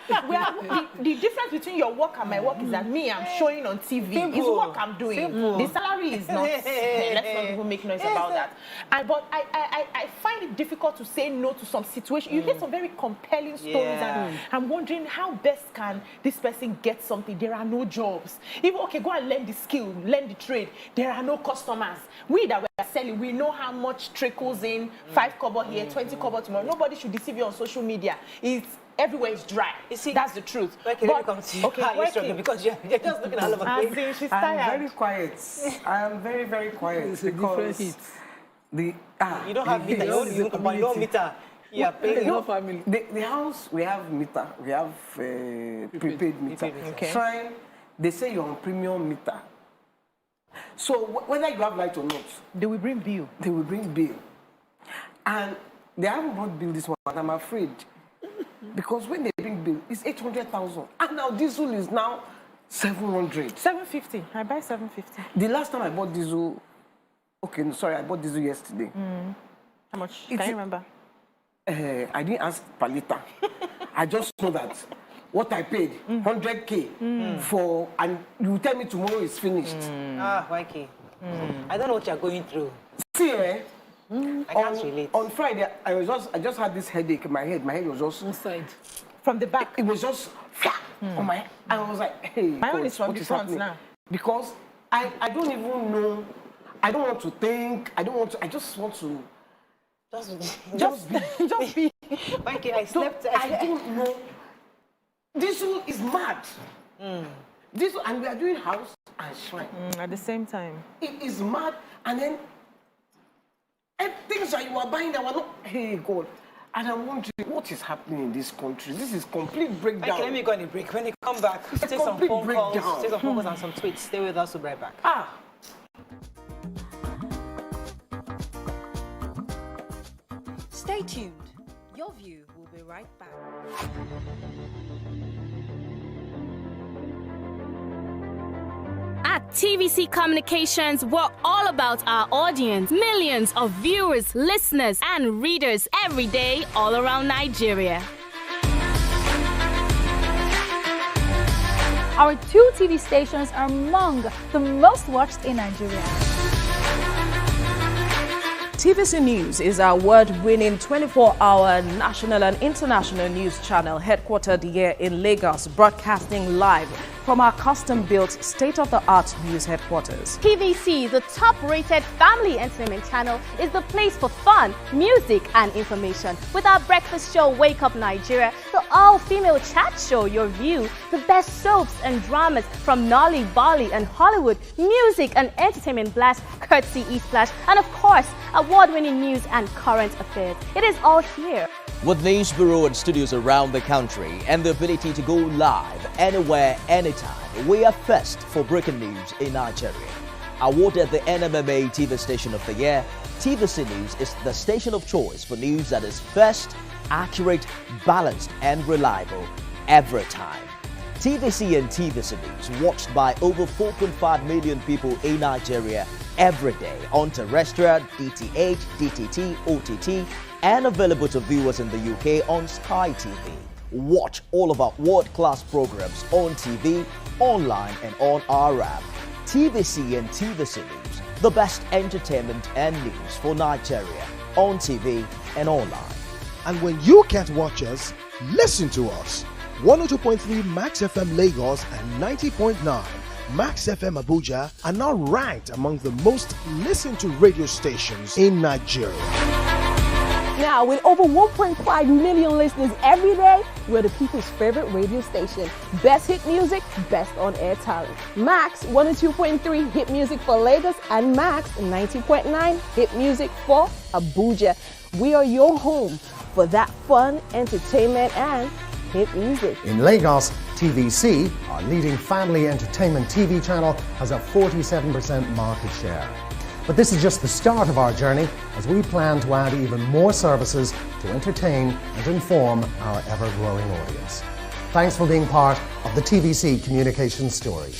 The difference between your work and my work is that me, I'm showing on TV. Is what I'm doing. The salary is not. Let's not even make noise about that. But I find it difficult to say no to some situations. You hear some very compelling stories, and I'm wondering how best can this person get something. There are no jobs. Even go and learn the skill, learn the trade. There are no customers. We that we're selling, we know how much trickles in. 5 kobo here, 20 kobo tomorrow. Nobody should deceive you on social media. Everywhere is dry. You see, that's the truth. Okay, let me come to you. Okay, because you're just looking all over the place. She's tired. I'm very quiet. I am very quiet because you don't have meter. You don't meter. Yeah, family. The house we have meter. We have prepaid meter. Shrine, they say you're on premium meter. So whether you have light or not, they will bring bill. They will bring bill, and they haven't brought bill this one. I'm afraid. Because when they bring bill, it's 800,000. And now diesel is now 700. 750. I buy 750. The last time I bought diesel, I bought diesel yesterday. How much? Can you remember? I didn't ask Palita. I just know that what I paid, 100K for, and you tell me tomorrow is finished. YK. I don't know what you're going through. See, I can't relate. On Friday, I just had this headache in my head. My head was just inside. From the back. It was just on my head. I was like, hey, my own is from what the is front happening? now. Because I don't even know. I don't want to think. I don't want to. I just want to. Just be. YK, I slept. I don't know. This one is mad. This one, and we are doing house and shrine at the same time. It is mad, and then things that you are buying that were not. Hey God, and I'm wondering what is happening in this country. This is complete breakdown. Okay, let me go on a break. When you come back, take some phone calls, take some phone calls and some tweets. Stay with us. We'll be right back. Stay tuned. Your View will be right back. At TVC Communications, we're all about our audience. Millions of viewers, listeners, and readers every day all around Nigeria. Our 2 TV stations are among the most watched in Nigeria. TVC News is our award-winning 24-hour national and international news channel headquartered here in Lagos, broadcasting live from our custom-built state-of-the-art news headquarters. TVC, the top-rated family entertainment channel, is the place for fun, music, and information. With our breakfast show, Wake Up Nigeria, the all-female chat show, Your View, the best soaps and dramas from Nolly, Bali, and Hollywood, music and entertainment blast, courtesy E-Splash, and of course, award-winning news and current affairs. It is all here. With news bureau and studios around the country and the ability to go live anywhere, anytime, we are first for breaking news in Nigeria. Awarded the NMMA TV Station of the Year, TVC News is the station of choice for news that is first, accurate, balanced, and reliable every time. TVC and TVC News watched by over 4.5 million people in Nigeria every day on terrestrial, DTH, DTT, OTT, and available to viewers in the UK on Sky TV. Watch all of our world-class programs on TV, online, and on our app. TVC and TVC News, the best entertainment and news for Nigeria on TV and online. And when you can't watch us, listen to us. 102.3 Max FM Lagos and 90.9 Max FM Abuja are now ranked among the most listened to radio stations in Nigeria. Now, with over 1.5 million listeners every day, we're the people's favorite radio station. Best hit music, best on-air talent. Max 102.3 hit music for Lagos and Max 90.9 hit music for Abuja. We are your home for that fun, entertainment, and hit music. In Lagos, TVC, our leading family entertainment TV channel, has a 47% market share. But this is just the start of our journey as we plan to add even more services to entertain and inform our ever-growing audience. Thanks for being part of the TVC communication story.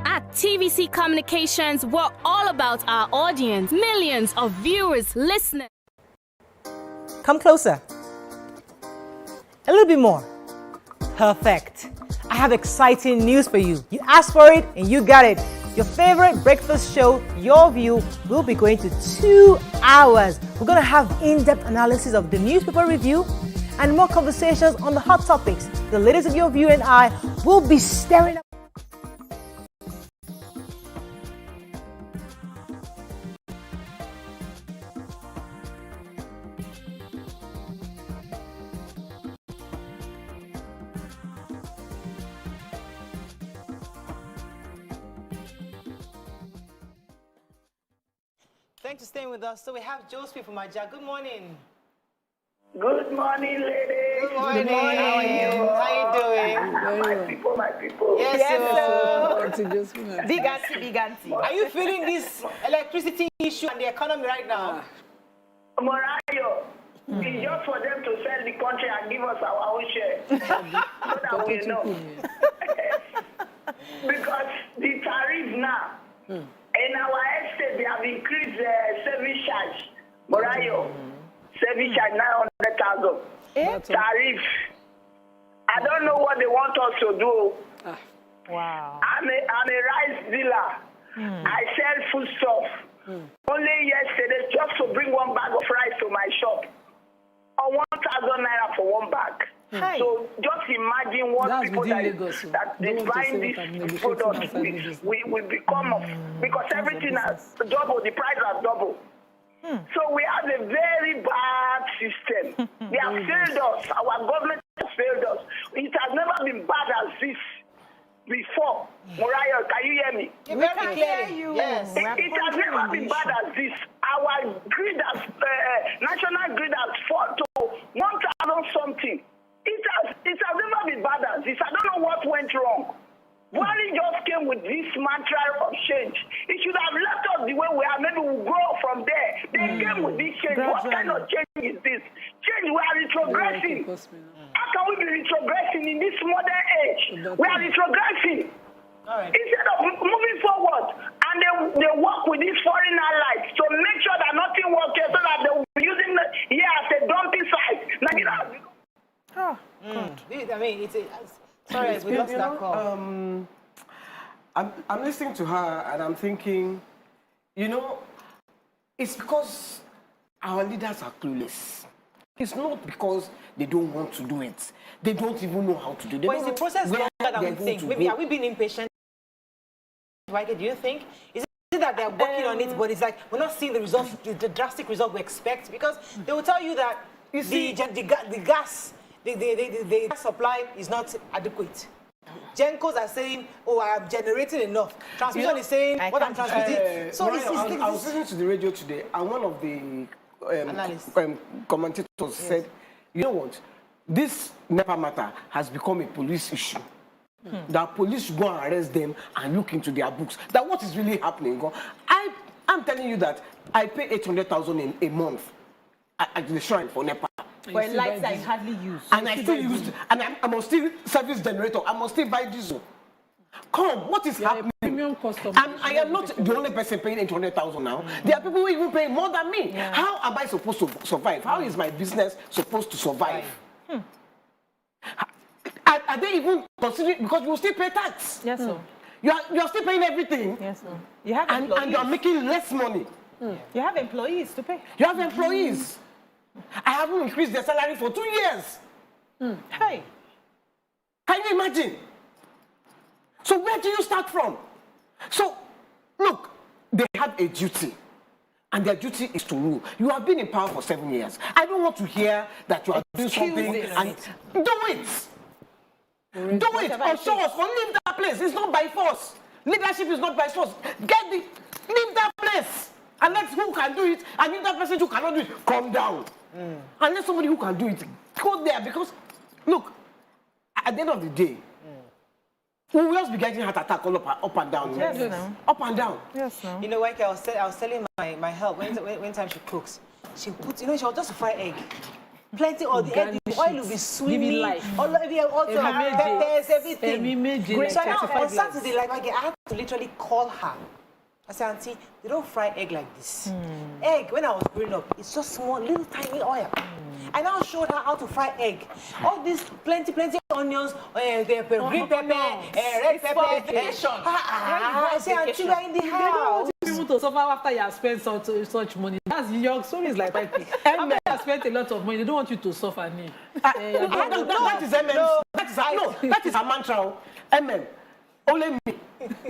At TVC Communications, we're all about our audience. Millions of viewers, listeners. Come closer. A little bit more. Perfect. I have exciting news for you. You asked for it and you got it. Your favorite breakfast show, Your View, will be going to 2 hours. We're going to have in-depth analysis of the newspaper review and more conversations on the hot topics. The ladies of Your View and I will be staring up. Thanks for staying with us. So we have Josephine from Aja. Good morning. Good morning, ladies. Good morning. How are you? How are you doing? My people. Yes, sir. Big auntie. Are you feeling this electricity issue and the economy right now? Morayo. It's just for them to sell the country and give us our own share. So that we know. Because the tariff now, in our estate, they have increased service charge. Morayo, service charge 900,000. Tariff. I don't know what they want us to do. Wow. I'm a rice dealer. I sell foodstuff. Only yesterday, just to bring one bag of rice to my shop, or 1,000 naira for one bag. So just imagine what people that is buying these products will become of, because everything has doubled, the price has doubled. So we have a very bad system. They have failed us. Our government has failed us. It has never been bad as this before. Mariah, can you hear me? We can hear you. Yes. It has never been bad as this. Our grid has, national grid has fallen to 1,000 something. It has never been bad as this. I don't know what went wrong. Wally just came with this mantra of change. It should have left us the way we are. Maybe we'll grow from there. They came with this change. What kind of change is this? Change, we are retrogressing. How can we be retrogressing in this modern age? We are retrogressing. Instead of moving forward, and they work with these foreign allies to make sure that nothing works here, so that they will be using it here as a dumping site. I mean, sorry, we lost that call. I'm listening to her and I'm thinking, it's because our leaders are clueless. It's not because they don't want to do it. They don't even know how to do it. But it's the process longer than we think. Maybe are we being impatient? Right? Do you think? Is it that they're working on it, but it's like we're not seeing the results, the drastic result we expect? Because they will tell you that the gas supply is not adequate. Gencos are saying, "Oh, I am generating enough." Transmission is saying, "What I'm transmitting." So I was listening to the radio today, and one of the commentators said, "You know what? This NEPA matter has become a police issue. That police should go and arrest them and look into their books. That what is really happening? I'm telling you that I pay 800,000 a month at the shrine for NEPA." For lights I hardly use. And I still use, and I must still service generator. I must still buy diesel. Come, what is happening? I am not the only person paying 800,000 now. There are people who even pay more than me. Yeah. How am I supposed to survive? How is my business supposed to survive? Are they even considering? Because you will still pay tax. Yes, sir. You are still paying everything. Yes, sir. You have and you are making less money. You have employees to pay. You have employees. I haven't increased their salary for 2 years. Hey. Can you imagine? So where do you start from? So, look, they have a duty. And their duty is to rule. You have been in power for 7 years. I don't want to hear that you are doing something and do it. Do it or show us or leave that place. It's not by force. Leadership is not by force. Leave that place. And let who can do it, and if that person who cannot do it, come down. And let somebody who can do it go there. Because, look, at the end of the day, we will just be getting heart attack all up and down. Yes, no. Up and down. Yes, no. You know, like I was telling my help when time she cooks, she puts, she'll just fry egg. Plenty of the egg, the oil will be swimming. All of the also peppers, everything. So now on Saturday, I had to literally call her. I said, "Auntie, they don't fry egg like this. Egg, when I was growing up, it's just small, little tiny oil." I now showed her how to fry egg. All these plenty onions, green pepper, red pepper. I said, "Auntie, you are in the house." They don't want people to suffer after you have spent such money. That's your story is like that. After you have spent a lot of money, they don't want you to suffer. That is MM. That is a mantra. MM, only me.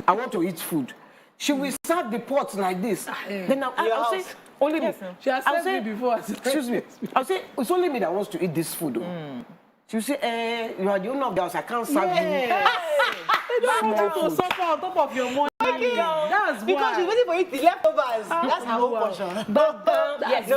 I want to eat food. She will serve the pots like this. Then I'll say, only me. She has said me before. Excuse me. I'll say, it's only me that wants to eat this food. She will say, you are the owner of the house. I can't serve you. They don't want you to suffer on top of your money. That's because she's waiting for it, the leftovers. That's her own portion. Yes,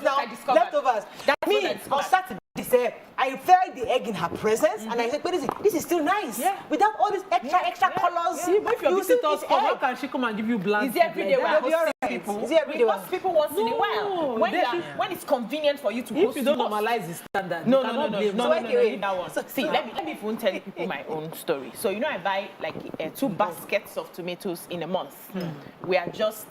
now, leftovers. That means on Saturday, is, I fried the egg in her presence, and I said, but this is still nice. Yeah. Without all these extra colors. See, but if your visitors come, how can she come and give you bland? Is it every day like we host people? Is it every day? We host people once in a while. When it's convenient for you to host. If you don't normalize the standard, no, that one. See, let me even tell people my own story. So, you know, I buy like 2 baskets of tomatoes in a month. We are just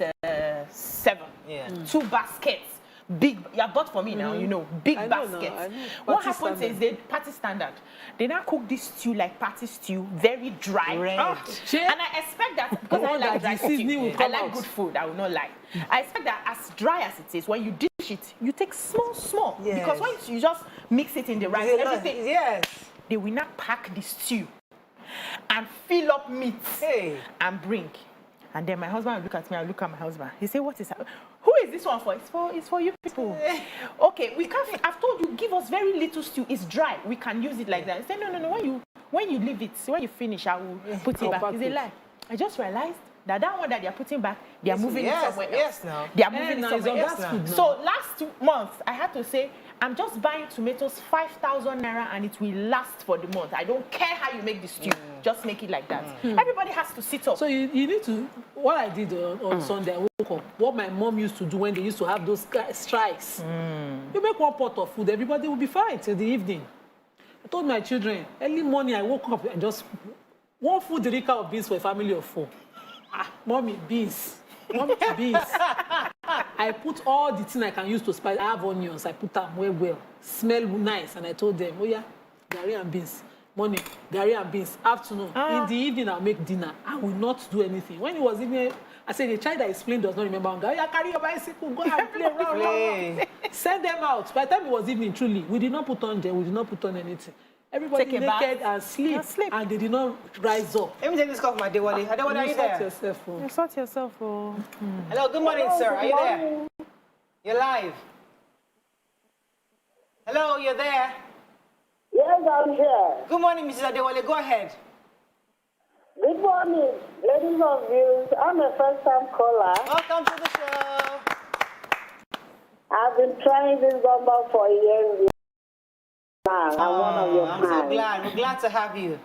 7. Yeah. 2 baskets. Big, you bought for me now, you know, big baskets. What happens is they party standard. They now cook this stew like party stew, very dry. And I expect that because I like dry cooking, I like good food, I will not lie. I expect that as dry as it is, when you dish it, you take small. Yes. Because once you just mix it in the rice, everything, they will not pack the stew and fill up meat and bring. And then my husband will look at me, I look at my husband. He say, what is that? Who is this one for? It's for you people. Okay, we can't. I've told you, give us very little stew. It's dry. We can use it like that. I say, no. When you leave it, when you finish, I will put it back. He say, lie. I just realized that one that they are putting back, they are moving it somewhere else. Yes, now. They are moving it somewhere else now. So last 2 months, I had to say, I'm just buying tomatoes 5,000 naira and it will last for the month. I don't care how you make the stew. Just make it like that. Everybody has to sit up. So you need to, what I did on Sunday, I woke up, what my mom used to do when they used to have those strikes. You make 1 pot of food, everybody will be fine till the evening. I told my children, early morning I woke up and just, 1 food derica of beans for a family of 4. Mommy, beans. Mommy, beans. I put all the things I can use to spice. I have onions, I put them well. Smell nice. And I told them, oh yeah, gari and beans. Morning, gari and beans. Afternoon. In the evening, I'll make dinner. I will not do anything. When it was evening, I said, the child that is playing does not remember. Yeah, carry your bicycle, go and play around. Send them out. By the time it was evening, truly, we did not put on them, we did not put on anything. Everybody naked and sleep, and they did not rise up. Let me take this call from my Adewale. Adewale, are you there? You sort yourself. Hello, good morning, sir. Are you there? You're live. Hello, you're there? Yes, I'm here. Good morning, Mrs. Adewale. Go ahead. Good morning, ladies of views. I'm a first-time caller. Welcome to the show. I've been trying this number for years. I'm one of your fans. I'm so glad. We're glad to have you.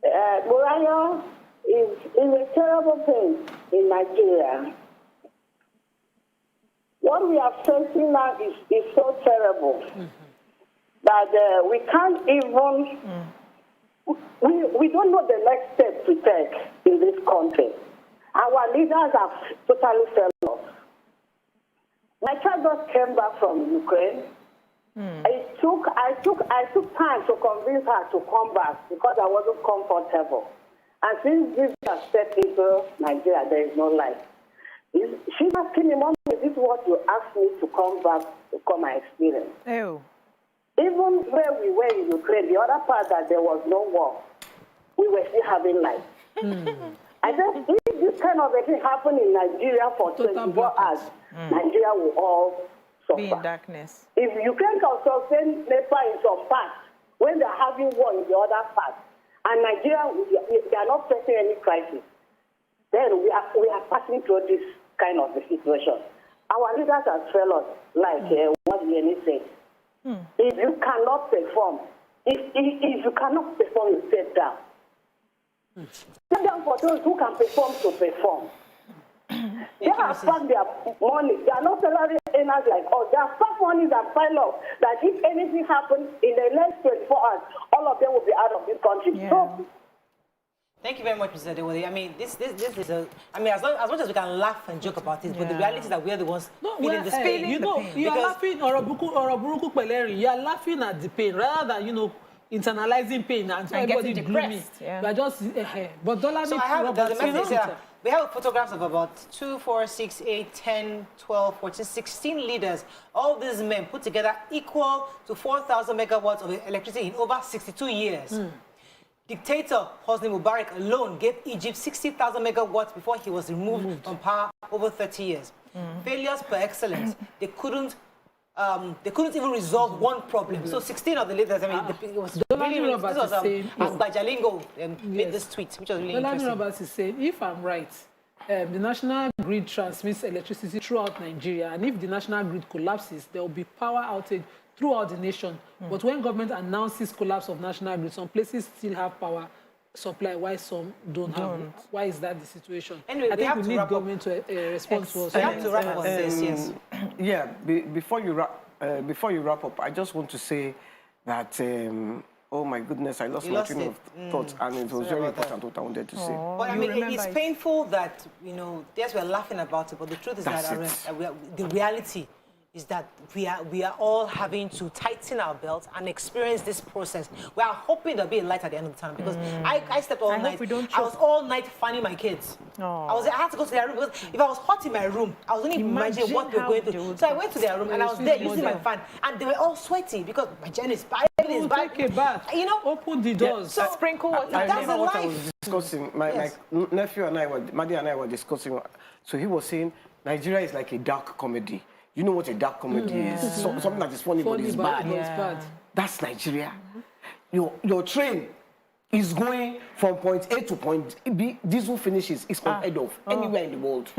Murayo is a terrible thing in Nigeria. What we are facing now is so terrible that we can't even, we don't know the next step to take in this country. Our leaders have totally failed us. My child just came back from Ukraine. I took time to convince her to come back because I wasn't comfortable. And since this has set into Nigeria, there is no life. She's asking me, Mom, is this what you asked me to come back to come and experience? Ew. Even where we were in Ukraine, the other part that there was no war, we were still having life. I said, if this kind of a thing happened in Nigeria for 24 hours, Nigeria will all suffer. Be in darkness. If Ukraine can sustain NEPA in some parts, when they're having war in the other parts, and Nigeria, they are not facing any crisis, then we are passing through this kind of a situation. Our leaders have failed us, like what Jenny said. If you cannot perform, if you cannot perform, you sit down. Sit down for those who can perform to perform. They have packed their money. They are not salary earners like us. They have packed money and pile up that if anything happens in the next 24 hours, all of them will be out of this country. Yeah. So, thank you very much, Mr. Adewale. I mean, this is a. I mean, as much as we can laugh and joke about it, but the reality is that we are the ones feeling the pain. You know, you are laughing or you are laughing at the pain rather than internalizing pain and everybody gloomy. Yeah. You are just. But so I have the message here. We have photographs of about 2, 4, 6, 8, 10, 12, 14, 16 leaders. All these men put together equal to 4,000 megawatts of electricity in over 62 years. Dictator Hosni Mubarak alone gave Egypt 60,000 megawatts before he was removed from power over 30 years. Failures per excellence. They couldn't even resolve one problem. So 16 of the leaders, I mean, it was really Bajalingo made this tweet, which was really interesting. Roberts is saying, if I'm right, the national grid transmits electricity throughout Nigeria, and if the national grid collapses, there will be power outage throughout the nation. But when government announces collapse of national grid, some places still have power supply, while some don't have. Why is that the situation? Anyway, I think we need government to respond to us. We have to wrap on this, yes. Yeah, before you wrap up, I just want to say that, oh my goodness, I lost my train of thought, and it was very important what I wanted to say. But I mean, it's painful that, you know, yes, we're laughing about it, but the truth is that the reality is that we are all having to tighten our belts and experience this process. We are hoping there'll be a light at the end of the tunnel, because I slept all night. I was all night finding my kids. I had to go to their room, because if I was hot in my room, I was only imagining what they were going through. So I went to their room and I was there using my fan, and they were all sweaty because my gen is bad. Take a bath. You know, open the doors. So sprinkle water. I that's remember the what I life. was discussing. My nephew and I Madi and I were discussing. So he was saying Nigeria is like a dark comedy. You know what a dark comedy is? Something that is funny but it's bad. That's Nigeria. Your train is going from point A to point B. Diesel finishes is unheard of anywhere in the world.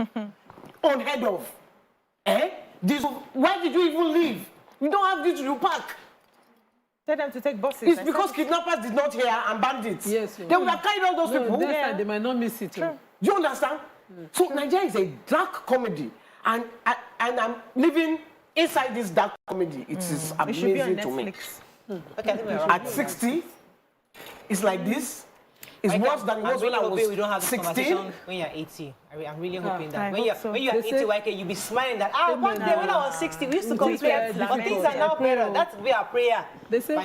Unheard of. Diesel. Why did you even leave? You don't have diesel, you park. Tell them to take buses. It's because kidnappers did not hear and bandits. Yes. They would have carried all those people. They might not miss it. Do you understand? So Nigeria is a dark comedy. And I'm living inside this dark comedy. It is amazing to me. Okay, I think we're at 60, it's like this. It's worse than it was when I was 16. We don't have this conversation when you're 80. I'm really hoping that when you're 80, you'll be smiling that, one day when I was 60, we used to compare, but things are now better. That's our prayer. They say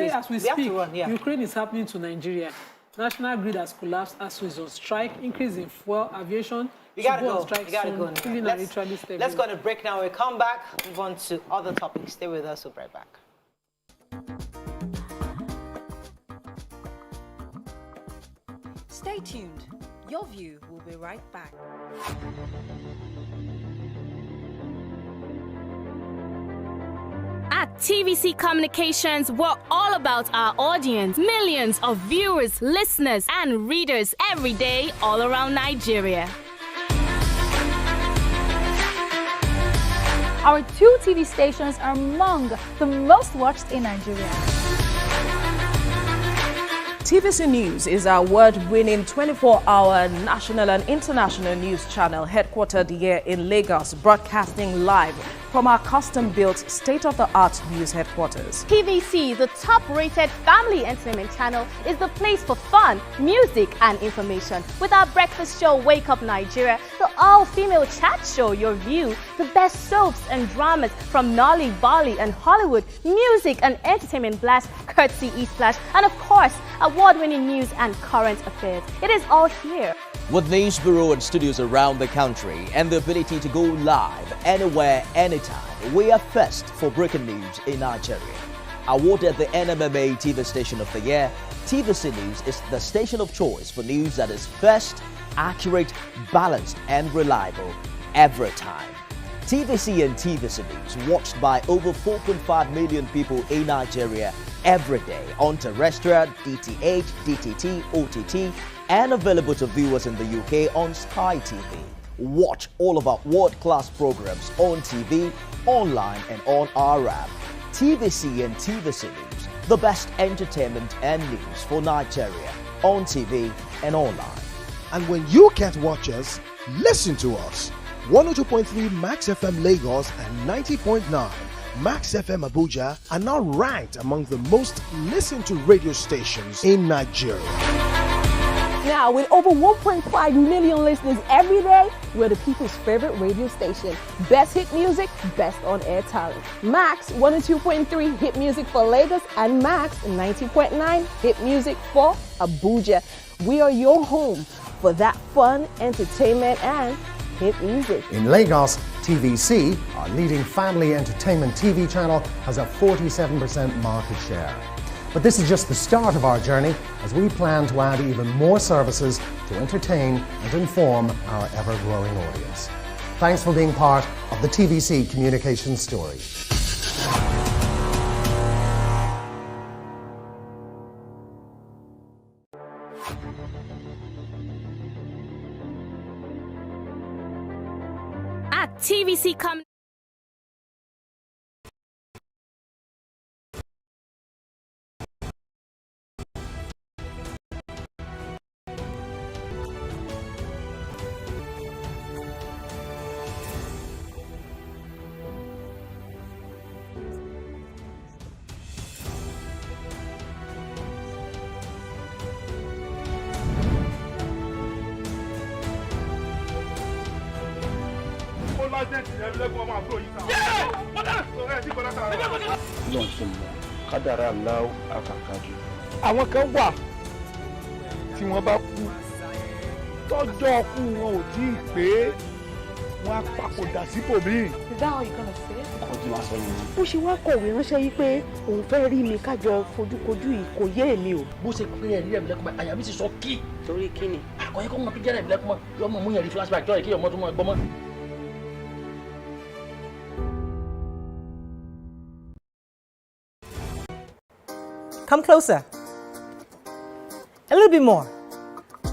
as we speak, run, Ukraine is happening to Nigeria. National grid has collapsed as a result. Strike, increase in fuel, aviation. We gotta go. Let's go on a break now. We'll come back, move on to other topics. Stay with us. We'll be right back. Stay tuned. Your View will be right back. At TVC Communications, we're all about our audience. Millions of viewers, listeners, and readers every day all around Nigeria. Our 2 TV stations are among the most watched in Nigeria. TVC News is our award-winning 24-hour national and international news channel headquartered here in Lagos, broadcasting live from our custom-built state-of-the-art news headquarters. TVC, the top-rated family entertainment channel, is the place for fun, music, and information. With our breakfast show, Wake Up Nigeria, the all-female chat show, Your View, the best soaps and dramas from Nolly, Bali, and Hollywood, music and entertainment blast, courtesy E-Splash, and of course, award-winning news and current affairs. It is all here. With news bureau and studios around the country and the ability to go live anywhere, anytime, we are first for breaking news in Nigeria. Awarded the NMMA TV Station of the Year, TVC News is the station of choice for news that is first, accurate, balanced, and reliable every time. TVC and TVC News watched by over 4.5 million people in Nigeria every day on terrestrial, DTH, DTT, OTT, and available to viewers in the UK on Sky TV. Watch all of our world-class programs on TV, online, and on our app. TVC and TVC News, the best entertainment and news for Nigeria on TV and online. And when you can't watch us, listen to us. 102.3 Max FM Lagos and 90.9 Max FM Abuja are now ranked among the most listened to radio stations in Nigeria. Now, with over 1.5 million listeners every day, we're the people's favorite radio station. Best hit music, best on-air talent. Max 102.3 hit music for Lagos and Max 90.9 hit music for Abuja. We are your home for that fun, entertainment, and hit music. In Lagos, TVC, our leading family entertainment TV channel, has a 47% market share. But this is just the start of our journey as we plan to add even more services to entertain and inform our ever-growing audience. Thanks for being part of the TVC communication story. At TVC kádàrá aláwọ̀ àkàkàjù. Àwọn kan wà tí wọ́n bá kú tọ́jọ́ ọkú wọn ò tí ì pé wọ́n á papòdà síbòmíì. Is that how you gonna say it? Ọdún wa sọ nìyẹn. Bó ṣe wá kọ̀wé ránṣẹ́ yìí pé òun fẹ́ rí mi kájọ fojúkojú yìí kò yé èmi o. Bó ṣe pé ẹ̀rí ẹ̀mí lẹ́kùnmọ́ àyà mi ti sọ kí. Torí kí ni? Àkọ́yẹ́ kọ́ mọ pé jẹ́rẹ̀ ẹ̀mí lẹ́kùnmọ́ yọmọ mú yẹn rí flashback jọ́ ẹ̀ kí ọmọ tó mọ ẹgbọ́n mọ́. Come closer. A little bit more.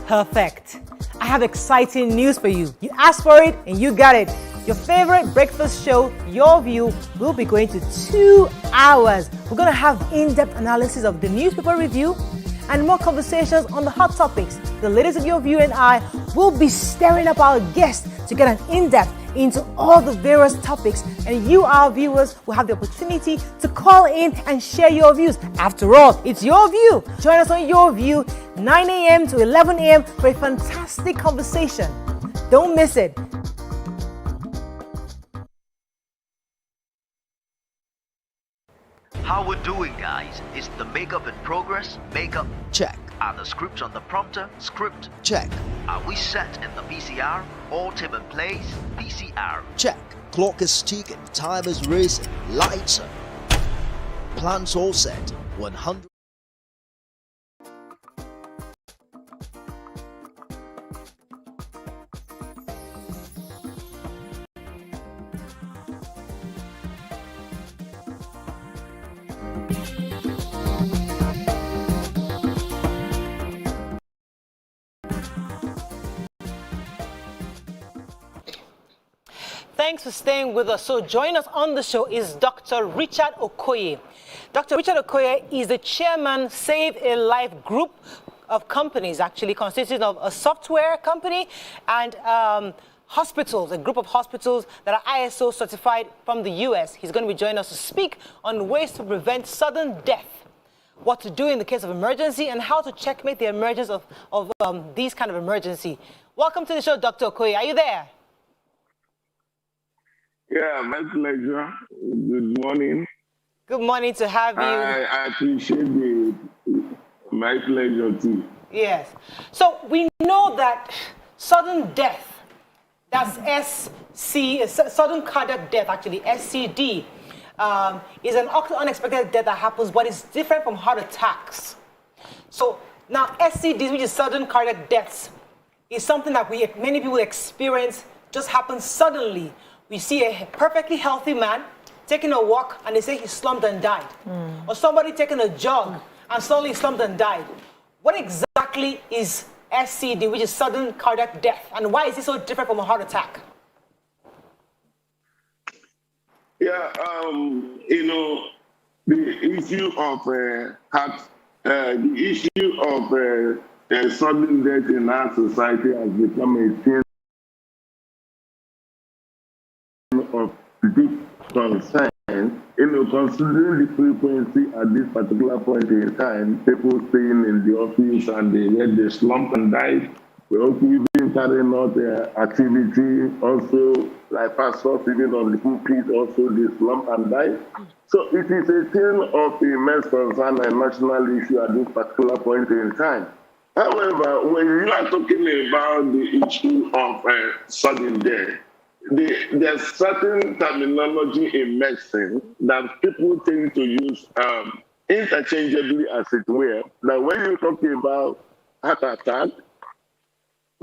Perfect. I have exciting news for you. You asked for it and you got it. Your favorite breakfast show, Your View, will be going to 2 hours. We're going to have in-depth analysis of the newspaper review and more conversations on the hot topics. The ladies of Your View and I will be stirring up our guests to get an in-depth into all the various topics, and you, our viewers, will have the opportunity to call in and share your views. After all, it's your view. Join us on Your View, 9 a.m. to 11 a.m. for a fantastic conversation. Don't miss it. How we're doing, guys? Is the makeup in progress? Makeup check. Are the scripts on the prompter? Script check. Are we set in the PCR? All team in place? PCR check. Clock is ticking, time is racing, lights up. Plans all set. 100. Thanks for staying with us. So join us on the show is Dr. Richard Okoye. Dr. Richard Okoye is the chairman Save a Life group of companies, actually consisting of a software company and hospitals, a group of hospitals that are ISO certified from the US. He's going to be joining us to speak on ways to prevent sudden death, what to do in the case of emergency, and how to checkmate the emergence of these kind of emergency. Welcome to the show, Dr. Okoye. Are you there? Yeah, my pleasure. Good morning. Good morning to have you. I appreciate it. My pleasure too. Yes. So we know that sudden death, that's sudden cardiac death, actually, SCD, is an unexpected death that happens, but it's different from heart attacks. So now SCD, which is sudden cardiac deaths, is something that many people experience, just happens suddenly. We see a perfectly healthy man taking a walk and they say he slumped and died. Or somebody taking a jog and suddenly slumped and died. What exactly is SCD, which is sudden cardiac death, and why is it so different from a heart attack? Yeah, the issue of sudden death in our society has become a thing of deep concern. Considering the frequency at this particular point in time, people staying in the office and they slump and die. We also even carrying out activity, also like pastors even on the pulpit, also they slump and die. So it is a thing of immense concern and national issue at this particular point in time. However, when you are talking about the issue of sudden death, there's certain terminology in medicine that people tend to use interchangeably, as it were. Now, when you're talking about heart attack,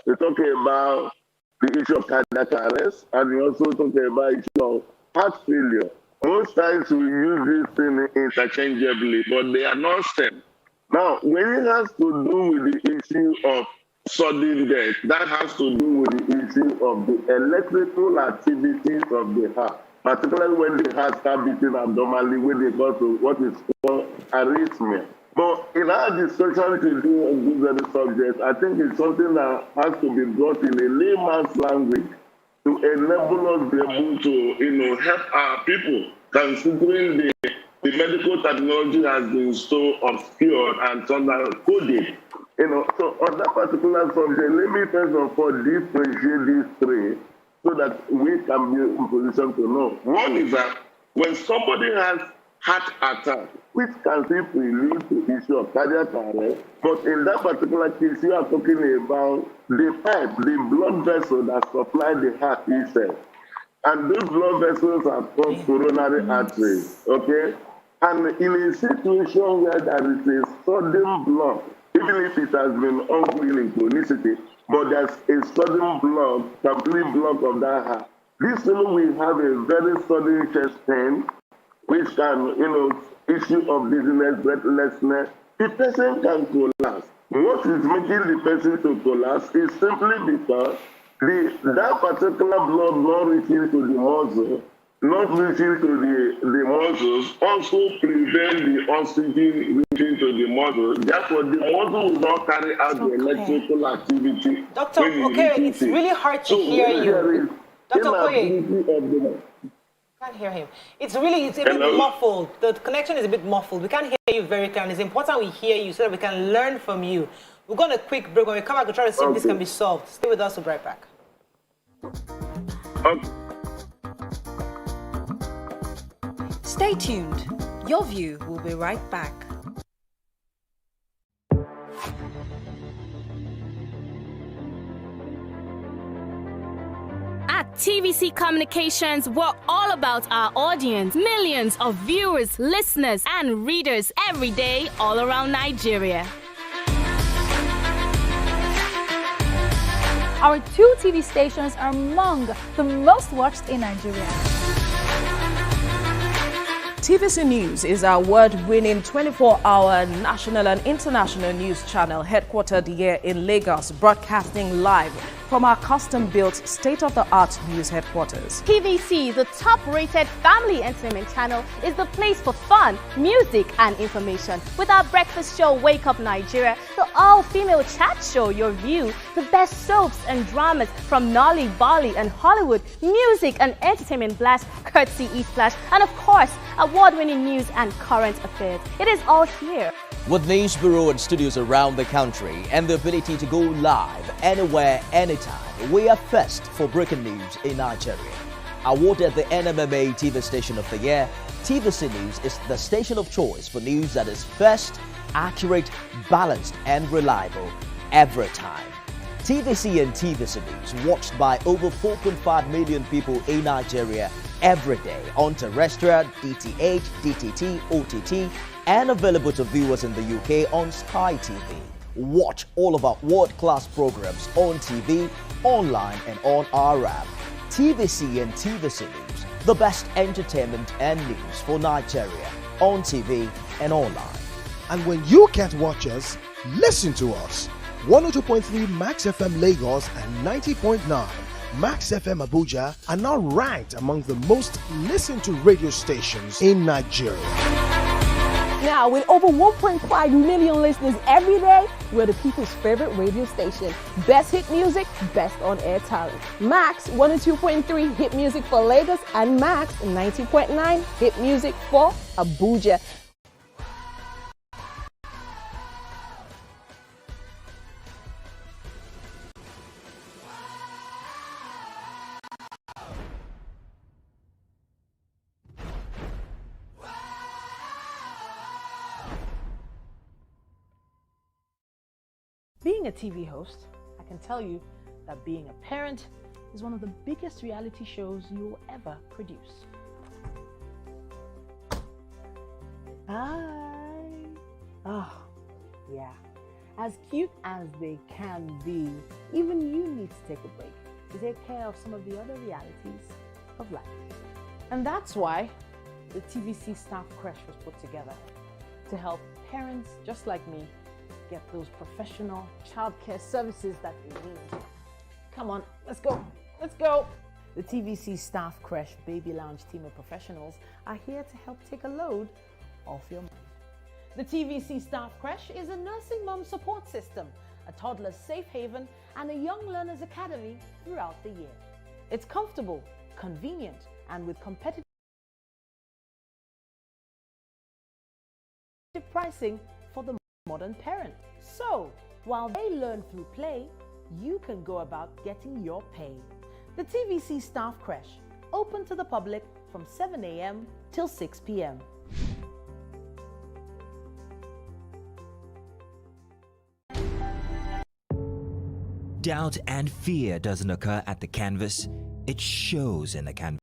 you're talking about the issue of cardiac arrest, and you're also talking about the issue of heart failure. Most times we use this thing interchangeably, but they are not same. Now, when it has to do with the issue of sudden death, that has to do with the issue of the electrical activities of the heart, particularly when the heart starts beating abnormally, when they go to what is called arrhythmia. But in our discussion to do on this very subject, I think it's something that has to be brought in a layman's language to enable us to be able to, help our people, considering the medical technology has been so obscure and so coded. So on that particular subject, let me first of all differentiate these three. so that we can be in position to know. One is that when somebody has heart attack, which can simply lead to issue of cardiac arrest, but in that particular case, you are talking about the pipe, the blood vessel that supply the heart itself. And those blood vessels are called coronary arteries, okay? And in a situation where there is a sudden block, even if it has been ongoing in chronicity, but there's a sudden block, complete block of that heart, this time we have a very sudden chest pain, which can, issue of dizziness, breathlessness. The person can collapse. What is making the person to collapse is simply because that particular blood not reaching to the muscle, not reaching to the muscles, also prevent the oxygen reaching to the muscle. Therefore, the muscle will not carry out the electrical activity. Dr. Okay, it's really hard to hear you. Dr. Okoye. Can't hear him. It's a bit muffled. The connection is a bit muffled. We can't hear you very clearly. It's important we hear you so that we can learn from you. We're going to quick break. When we come back, we'll try to see if this can be solved. Stay with us. We'll be right back. Stay tuned. Your View will be right back. At TVC Communications, we're all about our audience. Millions of viewers, listeners, and readers every day all around Nigeria. Our 2 TV stations are among the most watched in Nigeria. TVC News is our award-winning 24-hour national and international news channel headquartered here in Lagos, broadcasting live from our custom-built state-of-the-art news headquarters. TVC, the top-rated family entertainment channel, is the place for fun, music, and information. With our breakfast show, Wake Up Nigeria, the all-female chat show, Your View, the best soaps and dramas from Nolly, Bali, and Hollywood, music and entertainment blast, courtesy eSplash, and of course, award-winning news and current affairs. It is all here. With news bureau and studios around the country and the ability to go live anywhere, anytime, we are first for breaking news in Nigeria. Awarded the NMMA TV Station of the Year, TVC News is the station of choice for news that is first, accurate, balanced, and reliable every time. TVC and TVC News watched by over 4.5 million people in Nigeria every day on terrestrial, DTH, DTT, OTT, and available to viewers in the UK on Sky TV. Watch all of our world-class programs on TV, online, and on our app. TVC and TVC News, the best entertainment and news for Nigeria on TV and online. And when you can't watch us, listen to us. 102.3 Max FM Lagos and 90.9 Max FM Abuja are now ranked among the most listened to radio stations in Nigeria. Now, with over 1.5 million listeners every day, we're the people's favorite radio station. Best hit music, best on-air talent. Max 102.3 hit music for Lagos and Max 90.9 hit music for Abuja. Being a TV host, I can tell you that being a parent is one of the biggest reality shows you will ever produce. Hi. Oh, yeah. As cute as they can be, even you need to take a break to take care of some of the other realities of life. And that's why the TVC Staff Crash was put together to help parents just like me get those professional childcare services that they need. Come on, let's go, let's go. The TVC Staff Crash Baby Lounge team of professionals are here to help take a load off your mind. The TVC Staff Crash is a nursing mom support system, a toddler's safe haven, and a young learners academy throughout the year. It's comfortable, convenient, and with competitive pricing for the modern parent. So, while they learn through play, you can go about getting your pay. The TVC Staff Creche, open to the public from 7 a.m. till 6 p.m. Doubt and fear doesn't occur at the canvas, it shows in the canvas.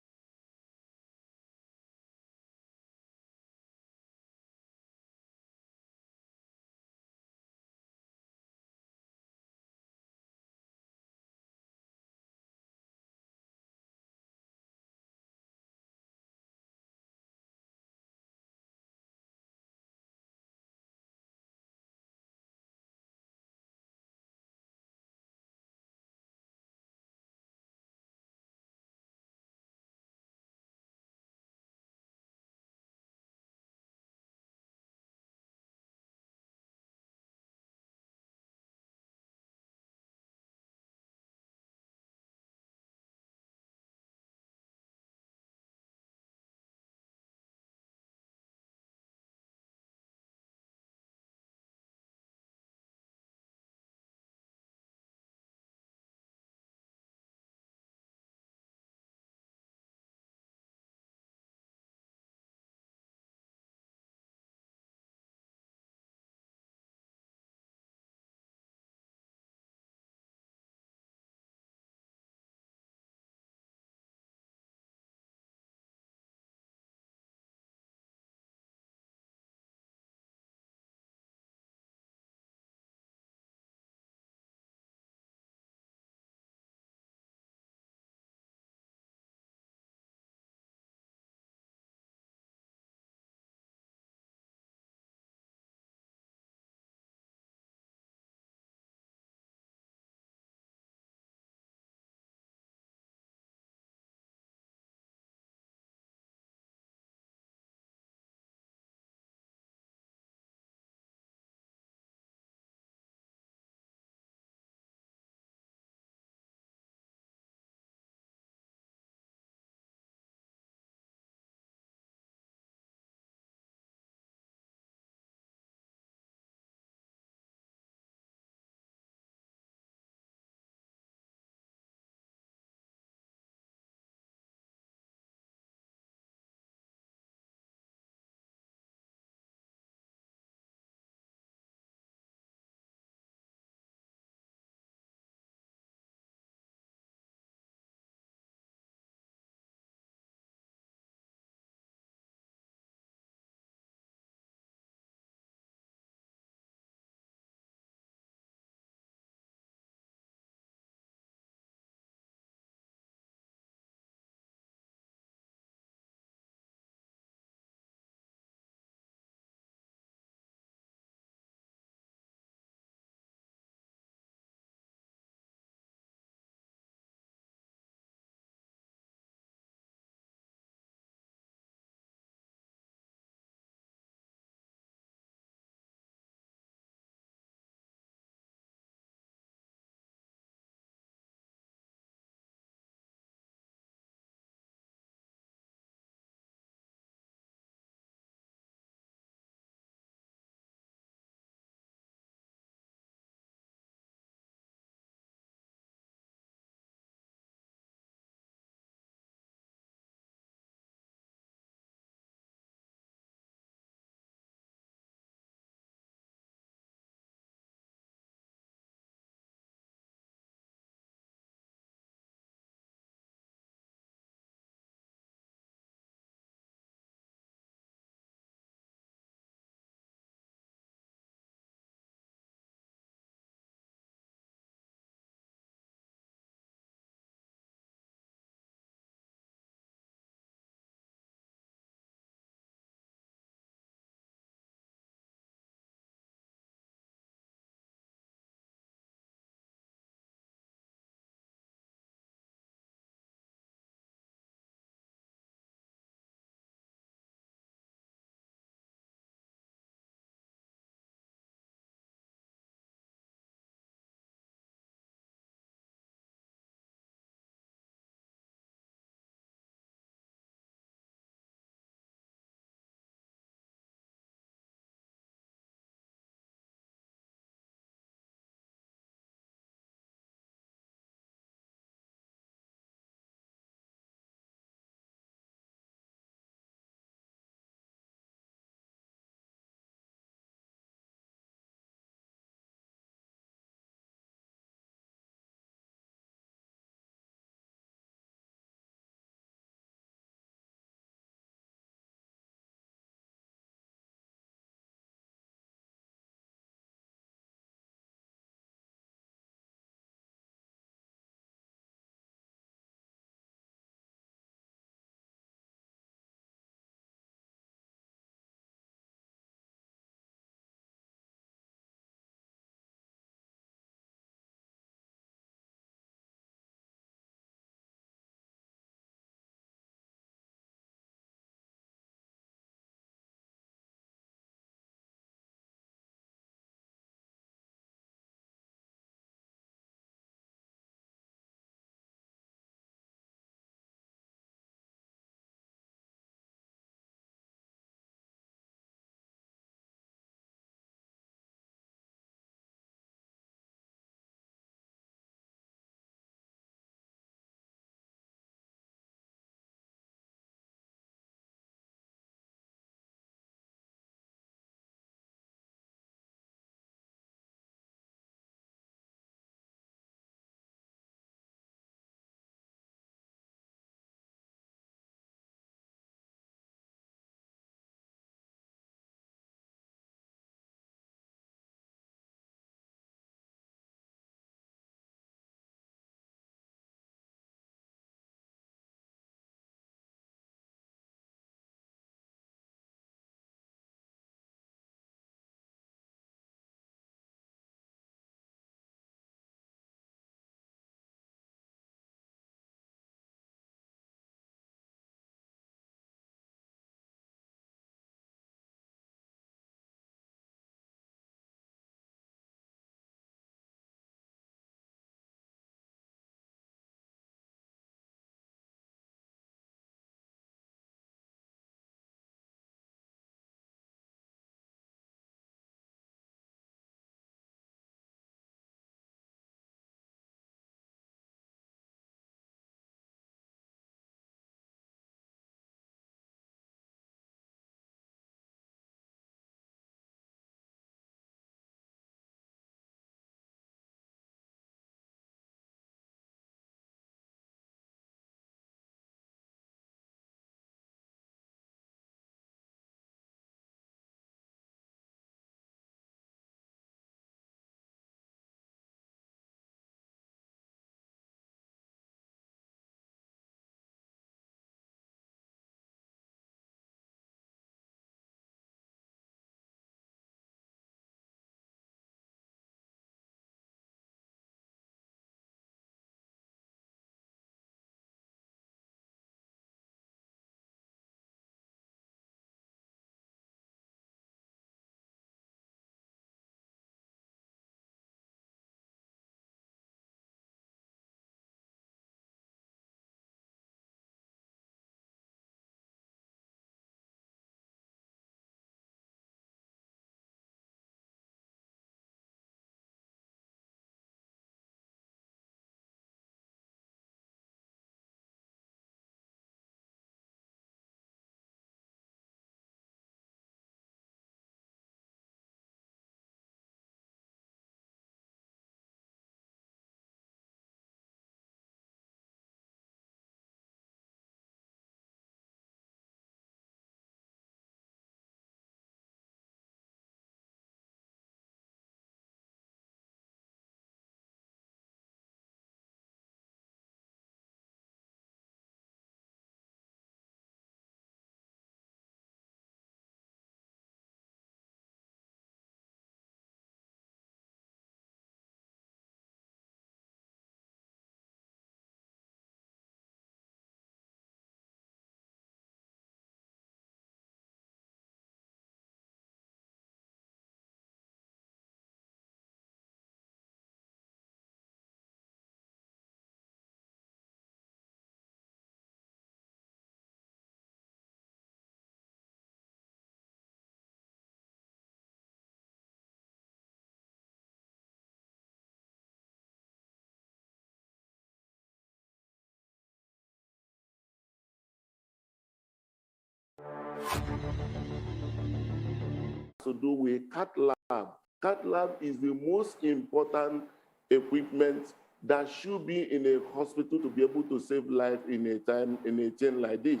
To do with cath lab. Cath lab is the most important equipment that should be in a hospital to be able to save life in a chain like this.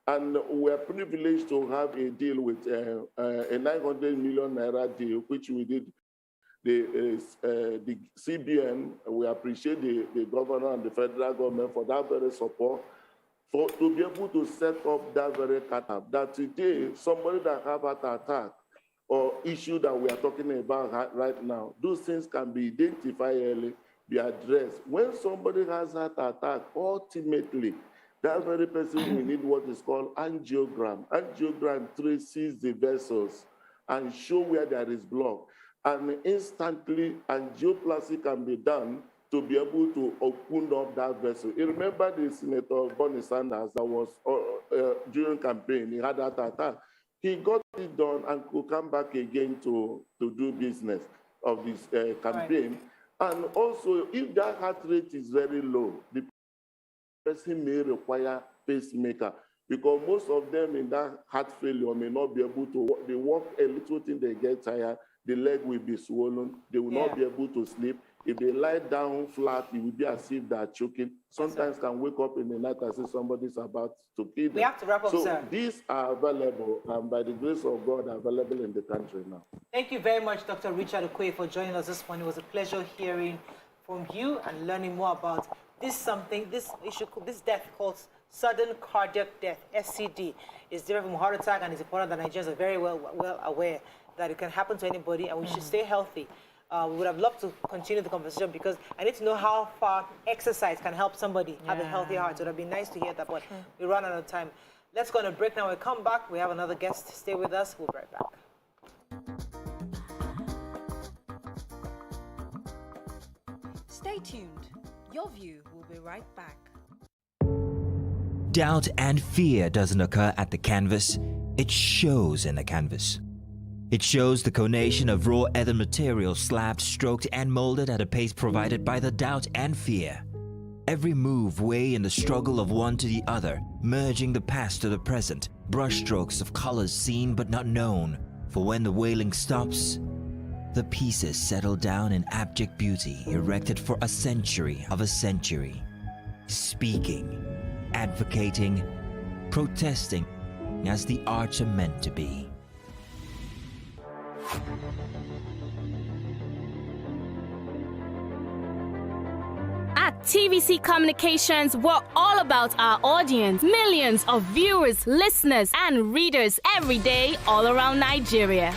And we are privileged to have a deal with a 900 million naira deal, which we did. The CBN, we appreciate the governor and the federal government for that very support, to be able to set up that very cath lab. That today, somebody that have an attack or issue that we are talking about right now, those things can be identified early, be addressed. When somebody has that attack, ultimately, that very person will need what is called angiogram. Angiogram traces the vessels and show where there is block. And instantly, angioplasty can be done to be able to open up that vessel. You remember the Senator Bernie Sanders that was during campaign, he had that attack. He got it done and could come back again to do business of this campaign. Right. And also, if that heart rate is very low, the person may require pacemaker, because most of them in that heart failure may not be able to walk. They walk a little thing, they get tired, the leg will be swollen, they will not be able to sleep. If they lie down flat, it will be as if they are choking. Sometimes can wake up in the night and say somebody's about to kill them. We have to wrap up, sir. These are available, and by the grace of God, are available in the country now. Thank you very much, Dr. Richard Okoye, for joining us this morning. It was a pleasure hearing from you and learning more about this issue, this death called sudden cardiac death, SCD. It's different from heart attack, and it's important that Nigerians are very well aware that it can happen to anybody, and we should stay healthy. We would have loved to continue the conversation, because I need to know how far exercise can help somebody have a healthy heart. So it would have been nice to hear that, but we run out of time. Let's go on a break now. When we come back, we have another guest. Stay with us. We'll be right back. Stay tuned. Your View will be right back. Doubt and fear doesn't occur at the canvas, it shows in the canvas. It shows the conation of raw earthen material slabbed, stroked, and molded at a pace provided by the doubt and fear. Every move way in the struggle of one to the other, merging the past to the present, brushstrokes of colors seen but not known. For when the wailing stops, the pieces settle down in abject beauty, erected for a century of a century. Speaking, advocating, protesting as the arts are meant to be. At TVC Communications, we're all about our audience. Millions of viewers, listeners, and readers every day all around Nigeria.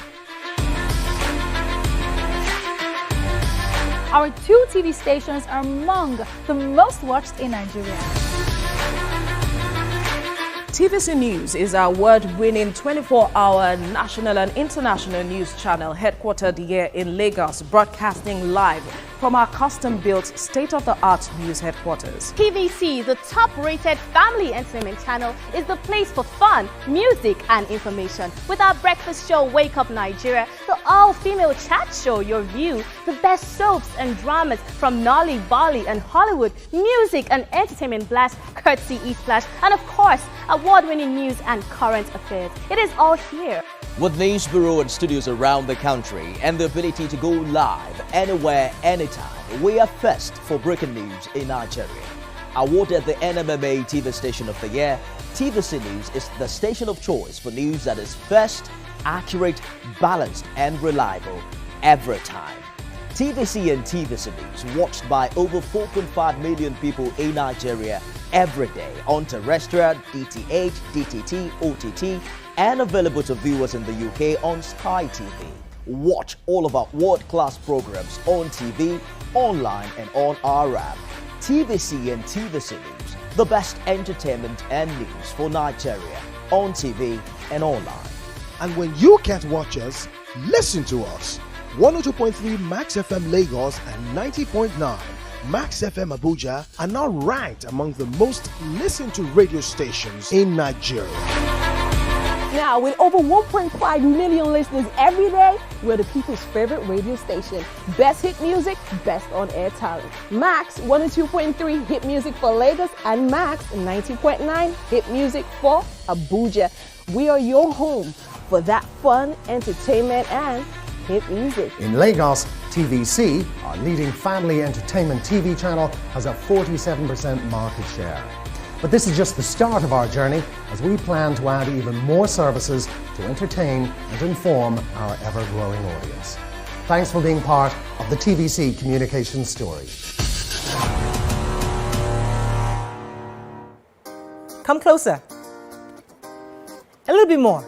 Our 2 TV stations are among the most watched in Nigeria. TVC News is our award-winning 24-hour national and international news channel headquartered here in Lagos, broadcasting live from our custom-built state-of-the-art news headquarters. TVC, the top-rated family entertainment channel, is the place for fun, music, and information. With our breakfast show, Wake Up Nigeria, the all-female chat show, Your View, the best soaps and dramas from Nolly, Bolly, and Hollywood, music and entertainment blast, courtesy E-Splash, and of course, award-winning news and current affairs. It is all here. With news bureau and studios around the country and the ability to go live anywhere, anytime, we are first for breaking news in Nigeria. Awarded the NMMA TV Station of the Year, TVC News is the station of choice for news that is first, accurate, balanced, and reliable every time. TVC and TVC News watched by over 4.5 million people in Nigeria every day on terrestrial, DTH, DTT, OTT, and available to viewers in the UK on Sky TV. Watch all of our world-class programs on TV, online, and on our app. TVC and TVC News, the best entertainment and news for Nigeria on TV and online. And when you can't watch us, listen to us. 102.3 Max FM Lagos and 90.9 Max FM Abuja are now ranked among the most listened to radio stations in Nigeria. Now, with over 1.5 million listeners every day, we're the people's favorite radio station. Best hit music, best on-air talent. Max 102.3 hit music for Lagos and Max 90.9 hit music for Abuja. We are your home for that fun, entertainment, and hit music. In Lagos, TVC, our leading family entertainment TV channel, has a 47% market share. But this is just the start of our journey as we plan to add even more services to entertain and inform our ever-growing audience. Thanks for being part of the TVC communication story. Come closer. A little bit more.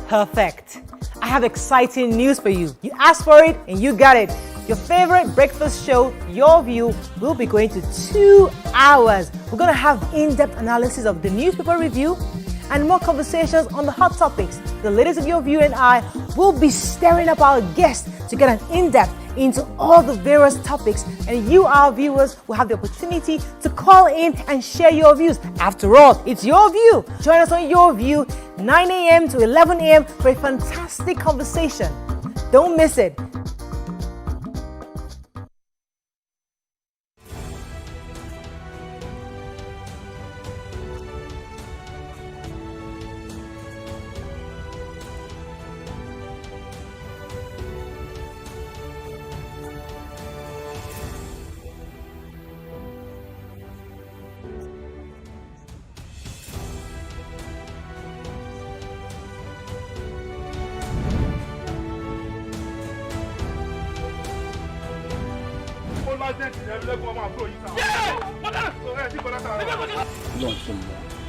Perfect. I have exciting news for you. You asked for it and you got it. Your favorite breakfast show, Your View, will be going to 2 hours. We're going to have in-depth analysis of the newspaper review and more conversations on the hot topics. The ladies of Your View and I will be stirring up our guests to get an in-depth into all the various topics, and you, our viewers, will have the opportunity to call in and share your views. After all, it's your view. Join us on Your View, 9 a.m. to 11 a.m. for a fantastic conversation. Don't miss it.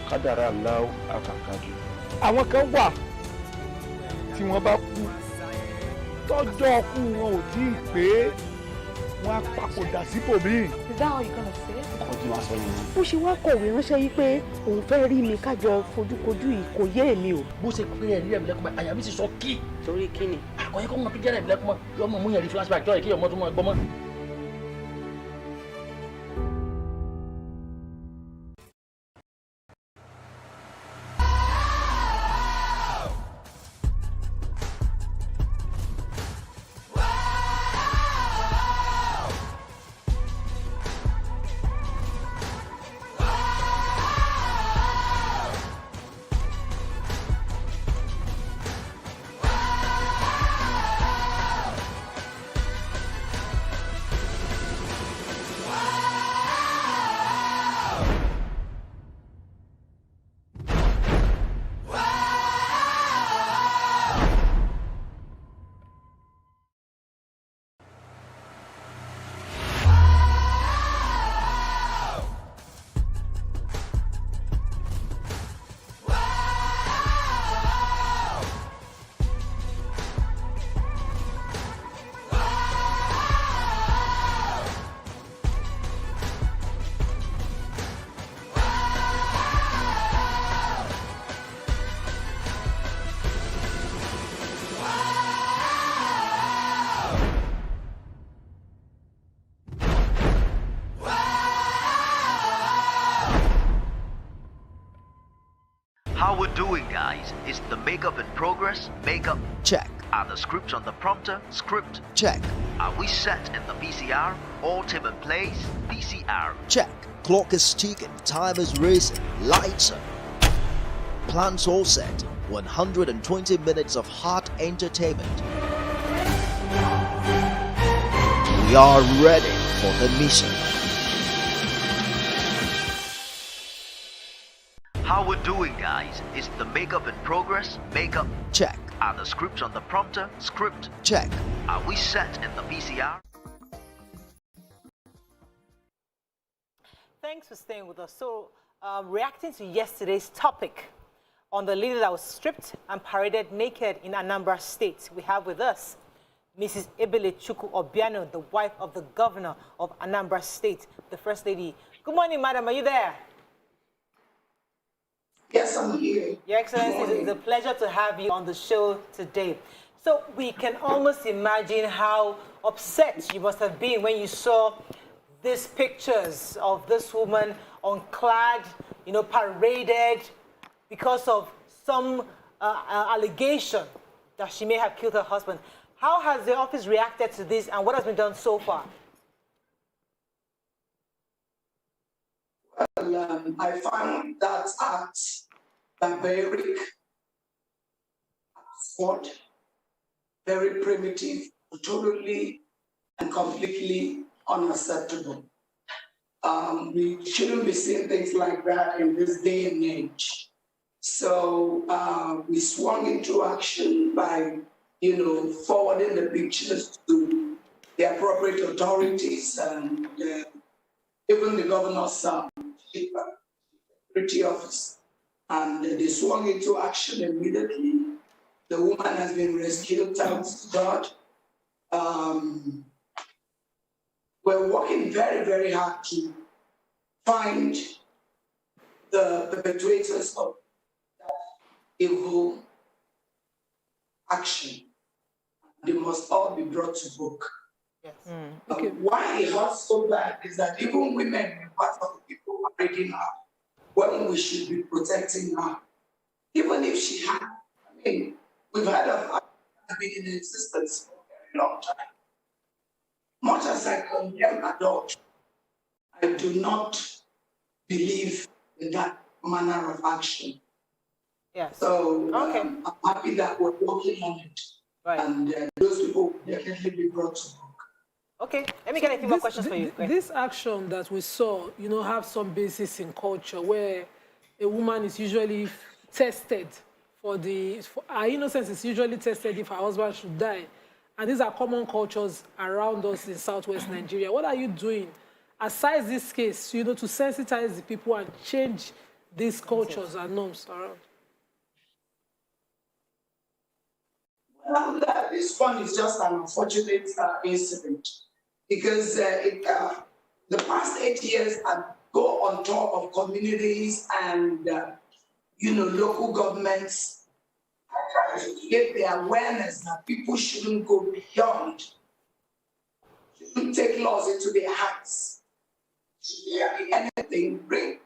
kádàrá aláwọ̀ àkàkàjù. àwọn kan wà tí wọ́n bá kú tọ́jọ́ ọkú wọn ò tí ì pé wọ́n á papòdà síbòmíì. Is that all you're gonna say? ọkọ tí wàá sọ nìyẹn. bó ṣe wá kọ̀wé ránṣẹ́ yìí pé òun fẹ́ rí mi kájọ fojúkojú yìí kò yé èmi o. bó ṣe pé ẹ̀rí ẹ̀mí lẹ́kùnmọ́ àyà mi sì sọ kí. torí kí ni. àkọ́yẹ́ kọ́ mọ tó jẹ́rẹ̀ ẹ̀mí lẹ́kùnmọ́ yọmọ mú yẹn rí flashback jọ́ ìkí ọmọ tó mọ ẹgbọ́n mọ́. How we're doing, guys? Is the makeup in progress? Makeup check. Are the scripts on the prompter? Script check. Are we set in the VCR? All team in place? VCR check. Clock is ticking, time is racing, lights up. Plans all set. 120 minutes of hot entertainment. We are ready for the mission. How we're doing, guys? Is the makeup in progress? Makeup check. Are the scripts on the prompter? Script check. Are we set in the VCR? Thanks for staying with us. So, reacting to yesterday's topic on the lady that was stripped and paraded naked in Anambra State, we have with us Mrs. Ebele Chukwu Obiano, the wife of the governor of Anambra State, the First Lady. Good morning, madam. Are you there? Yes, I'm here. Your Excellency, it's a pleasure to have you on the show today. So we can almost imagine how upset you must have been when you saw these pictures of this woman unclad, paraded because of some allegation that she may have killed her husband. How has the office reacted to this, and what has been done so far? Well, I found that act barbaric sport, very primitive, totally and completely unacceptable. We shouldn't be seeing things like that in this day and age. So we swung into action by, forwarding the pictures to the appropriate authorities and even the governor's security office. And they swung into action immediately. The woman has been rescued, thanks to God. We're working very, very hard to find the perpetrators of that evil action. They must all be brought to book. Yes. Okay. Why it hurts so bad is that even women are part of the people already now, when we should be protecting her. Even if she had, we've had a been in existence for a very long time. Much as I condemn adultery, I do not believe in that manner of action. Yes. So I'm happy that we're working on it. Right. And those people will definitely be brought to book. Okay, let me get a few more questions for you. This action that we saw, have some basis in culture where a woman is usually tested for her innocence is usually tested if her husband should die. And these are common cultures around us in Southwest Nigeria. What are you doing, aside this case, to sensitize the people and change these cultures and norms around? Well, this one is just an unfortunate incident because the past 8 years I go on top of communities and local governments to get the awareness that people shouldn't go beyond, shouldn't take laws into their hands. Should there be anything, bring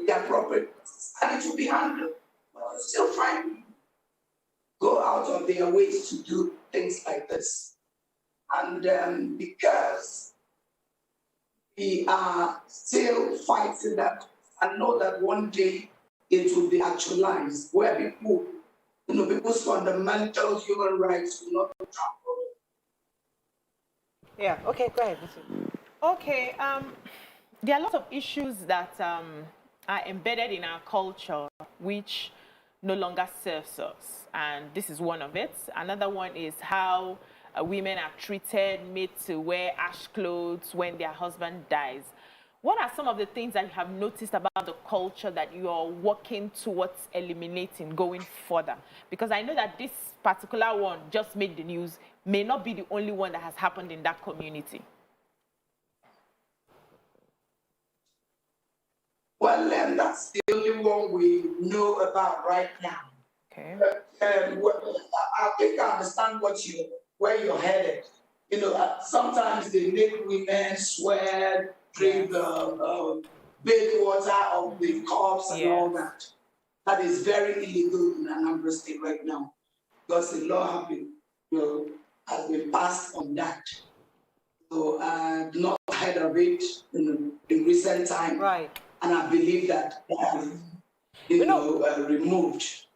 the appropriate and it will be handled. But we're still trying to go out of their ways to do things like this. And because we are still fighting that, I know that one day it will be actualized, where people, people's fundamental human rights will not be trampled. Yeah, okay, go ahead. Okay, there are a lot of issues that are embedded in our culture which no longer serves us, and this is one of it. Another one is how women are treated, made to wear ash clothes when their husband dies. What are some of the things that you have noticed about the culture that you are working towards eliminating going further? Because I know that this particular one just made the news, may not be the only one that has happened in that community. Well, that's the only one we know about right now. Okay. I think I understand where you're headed. Sometimes they make women swear, drink bathe water of the corpse and all that. That is very illegal in Anambra State right now, because the law has been passed on that. So I've not heard of it in recent time. Right. And I believe that removed.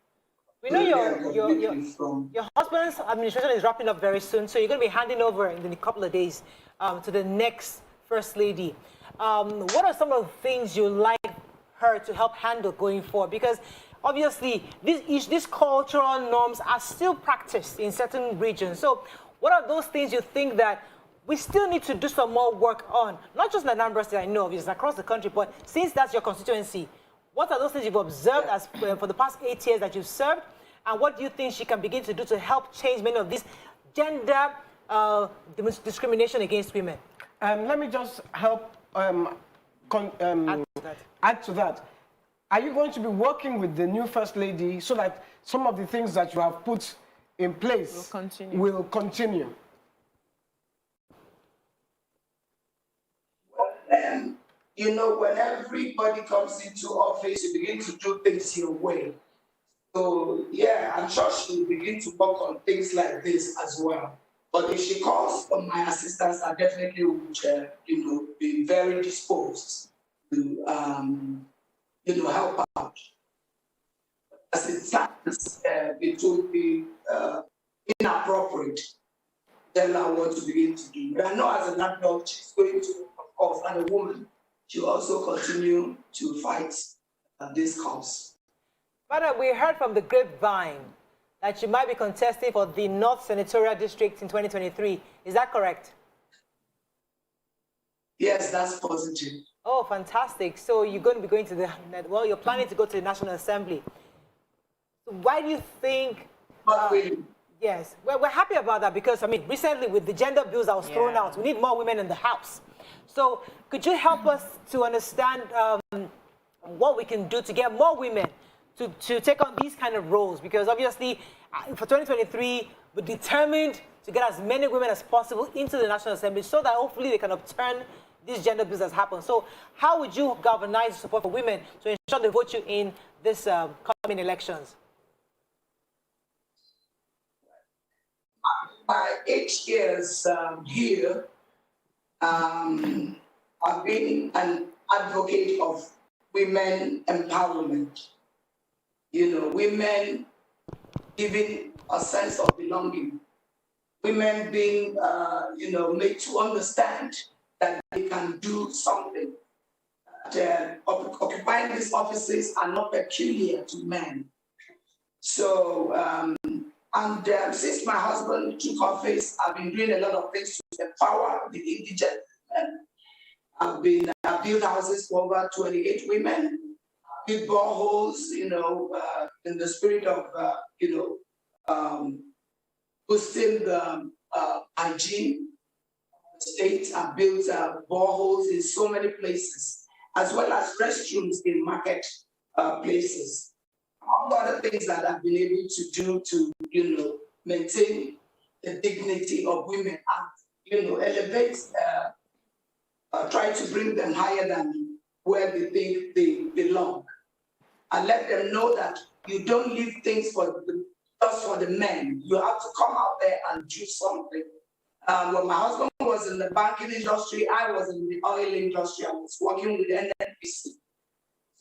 We know your husband's administration is wrapping up very soon, so you're going to be handing over in a couple of days to the next First Lady. What are some of the things you like her to help handle going forward? Because obviously these cultural norms are still practiced in certain regions. So what are those things you think that we still need to do some more work on? Not just in Anambra State, I know, it's across the country, but since that's your constituency, what are those things you've observed as for the past 8 years that you've served? And what do you think she can begin to do to help change many of these gender discrimination against women? Let me just help add to that. Are you going to be working with the new First Lady so that some of the things that you have put in place will continue? When everybody comes into office, you begin to do things your way. So, yeah, I'm sure she will begin to work on things like this as well. But if she calls for my assistance, I definitely would, be very disposed to, help out. as it stands, it would be inappropriate to tell her what to begin to do. But I know as an adult, she's going to, of course, and a woman, she'll also continue to fight this cause. Madam, we heard from the grapevine that you might be contesting for the North Senatorial District in 2023. Is that correct? Yes, that's positive. Oh, fantastic. So you're going to be going to the, well, you're planning to go to the National Assembly. So why do you think... Yes, well, we're happy about that because, I mean, recently with the gender bills that was thrown out, we need more women in the House. So could you help us to understand what we can do to get more women to take on these kind of roles? Because obviously, for 2023, we're determined to get as many women as possible into the National Assembly so that hopefully they can upturn these gender bills that happen. So how would you galvanize support for women to ensure they vote you in this coming elections? My 8 years here, I've been an advocate of women empowerment. You know, women giving a sense of belonging. Women being, you know, made to understand that they can do something. Occupying these offices are not peculiar to men. So, since my husband took office, I've been doing a lot of things to empower the indigent men. I've been built houses for over 28 women, built boreholes, you know, in the spirit of, you know, boosting the hygiene state. I've built boreholes in so many places, as well as restrooms in market places. All other things that I've been able to do to, you know, maintain the dignity of women and, you know, elevate, try to bring them higher than where they think they belong. And let them know that you don't leave things just for the men. You have to come out there and do something. When my husband was in the banking industry, I was in the oil industry. I was working with NNPC.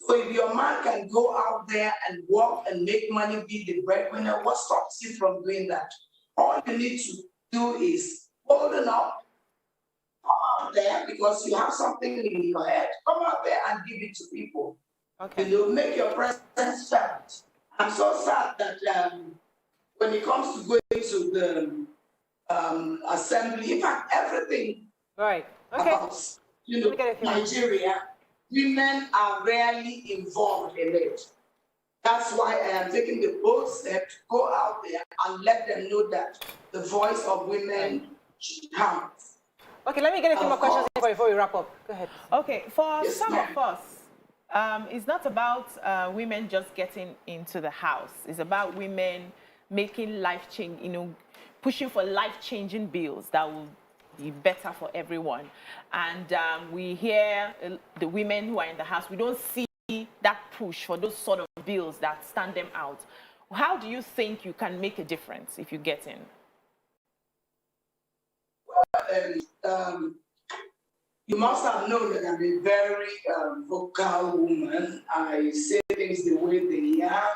So if your man can go out there and work and make money, be the breadwinner, what stops you from doing that? All you need to do is hold up, come out there because you have something in your head. Come out there and give it to people. Okay. You know, make your presence felt. I'm so sad that when it comes to going to the assembly, in fact, everything about, you know, Nigeria, women are rarely involved in it. That's why I am taking the bold step to go out there and let them know that the voice of women should count. Okay, let me get a few more questions before we wrap up. Go ahead. Okay, for some of us, it's not about women just getting into the house. It's about women making life-changing, you know, pushing for life-changing bills that will be better for everyone. And we hear the women who are in the house, we don't see that push for those sort of bills that stand them out. How do you think you can make a difference if you get in? Well, you must have known that I'm a very vocal woman. I say things the way they are.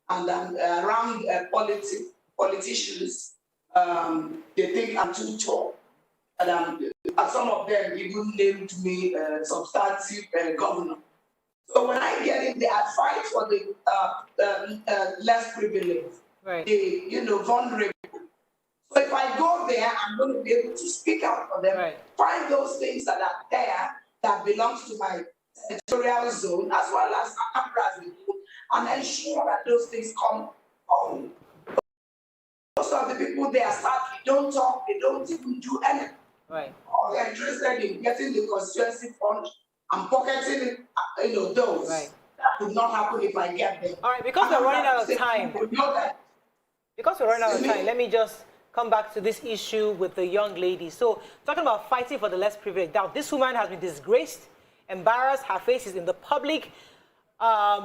And I'm around politicians, they think I'm too tall. And some of them even named me substantive governor. So when I get in there, I fight for the less privileged, the, you know, vulnerable. So if I go there, I'm going to be able to speak out for them, find those things that are there that belongs to my territorial zone, as well as Anambra, and ensure that those things come home. Most of the people there sadly don't talk, they don't even do anything. All they're interested in getting the constituency fund and pocketing it, you know, those. That would not happen if I get there. All right, because we're running out of time. Because we're running out of time, let me just come back to this issue with the young lady. So, talking about fighting for the less privileged. Now, this woman has been disgraced, embarrassed, her face is in the public.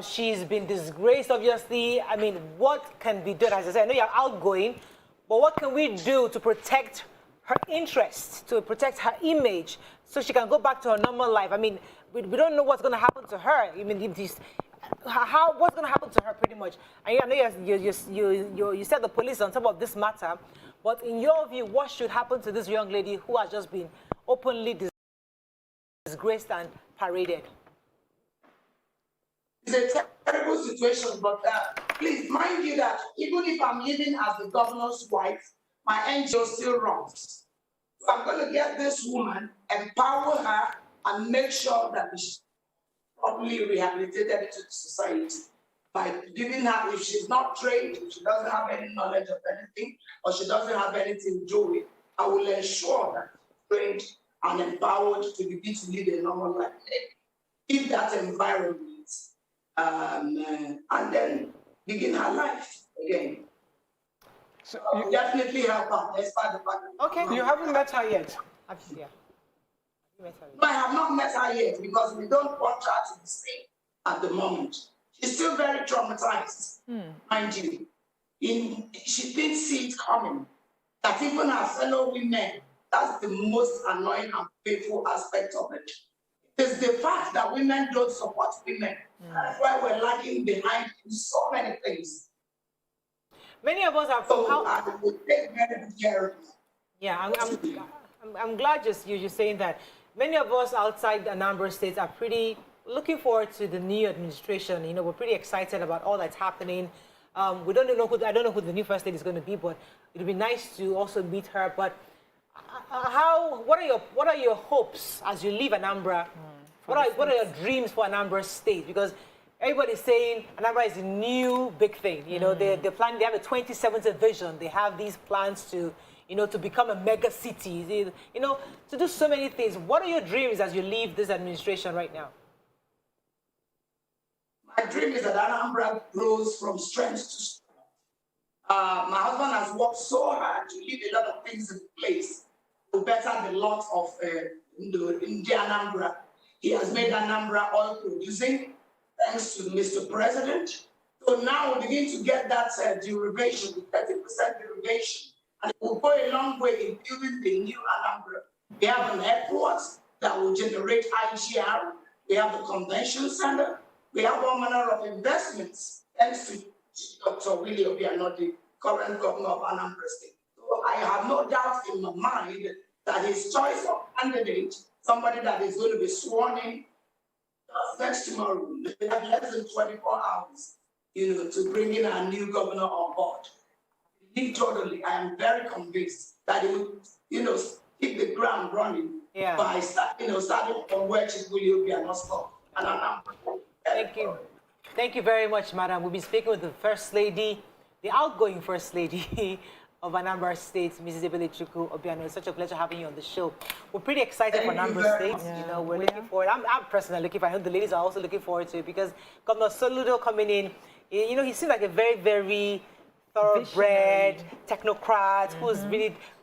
She's been disgraced, obviously. I mean, what can be done? As I said, I know you're outgoing, but what can we do to protect her interests, to protect her image, so she can go back to her normal life? I mean, we don't know what's going to happen to her. I mean, what's going to happen to her pretty much? And I know you said the police on top of this matter, but in your view, what should happen to this young lady who has just been openly disgraced and paraded? It's a terrible situation, but please mind you that even if I'm living as the governor's wife, my NGO still runs. So I'm going to get this woman, empower her, and make sure that she's properly rehabilitated into the society by giving her, if she's not trained, if she doesn't have any knowledge of anything, or she doesn't have anything to do with, I will ensure that she's trained and empowered to begin to live a normal life. Give that environment, and then begin her life again. So definitely help her. Despite the fact that okay, you haven't met her yet. Yeah. I have not met her yet because we don't want her to be seen at the moment. She's still very traumatized, mind you. She didn't see it coming. That even her fellow women, that's the most annoying and painful aspect of it. It's the fact that women don't support women. That's why we're lagging behind in so many things. Many of us are. So I will take very good care of you. Yeah, I'm glad you're saying that. Many of us outside Anambra State are pretty looking forward to the new administration. You know, we're pretty excited about all that's happening. We don't know I don't know who the new first lady is going to be, but it'd be nice to also meet her. But what are your hopes as you leave Anambra? What are your dreams for Anambra State? Because everybody's saying Anambra is a new big thing. You know, they're planning. They have a 2070 vision. They have these plans to, you know, to become a mega city. You know, to do so many things. What are your dreams as you leave this administration right now? My dream is that Anambra grows from strength to strength. My husband has worked so hard to leave a lot of things in place to better the lot of India Anambra. He has made Anambra oil producing, thanks to Mr. President. So now we begin to get that derivation, the 30% derivation. And it will go a long way in building the new Anambra. We have an airport that will generate IGR. We have the convention center. We have all manner of investments, thanks to Dr. Willie Obiano, the current governor of Anambra State. So I have no doubt in my mind that his choice of candidate, somebody that is going to be sworn in next tomorrow, we have less than 24 hours, you know, to bring in our new governor on board. Totally, I am very convinced that he will, you know, hit the ground running by starting from where Willie Obiano stopped. And Anambra. Thank you. Thank you very much, madam. We'll be speaking with the First Lady, the outgoing First Lady of Anambra State, Mrs. Ebelechukwu Obiano. It's such a pleasure having you on the show. We're pretty excited for Anambra State. Yeah. You know, we're looking forward. I'm personally looking forward. I know the ladies are also looking forward to it because Governor Soludo coming in, you know, he seems like a very, very thoroughbred technocrat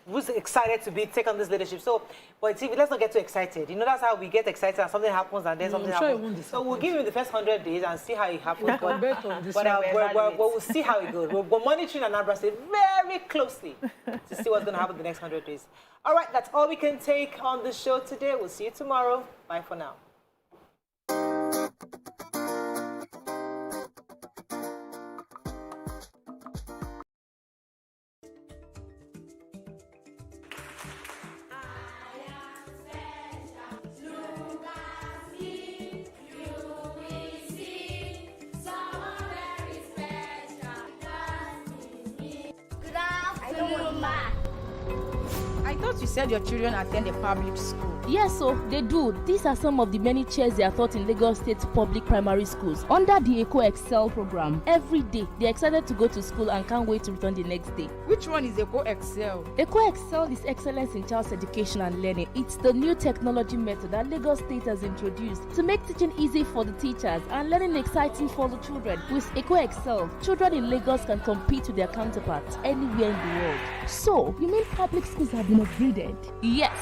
who's excited to take on this leadership. So, but see, let's not get too excited. You know, that's how we get excited and something happens and then something happens. So we'll give him the first 100 days and see how it happens. We'll see how it goes. We're monitoring Anambra State very closely to see what's going to happen the next 100 days. All right, that's all we can take on the show today. We'll see you tomorrow. Bye for now. I thought you said your children attend a public school. Yes, so they do. These are some of the many chairs they are taught in Lagos State public primary schools. Under the Eco Excel program, every day they're excited to go to school and can't wait to return the next day. Which one is Eco Excel? Eco Excel is excellence in child's education and learning. It's the new technology method that Lagos State has introduced to make teaching easy for the teachers and learning exciting for the children. With Eco Excel, children in Lagos can compete with their counterparts anywhere in the world. So, you mean public schools have been upgraded? Yes.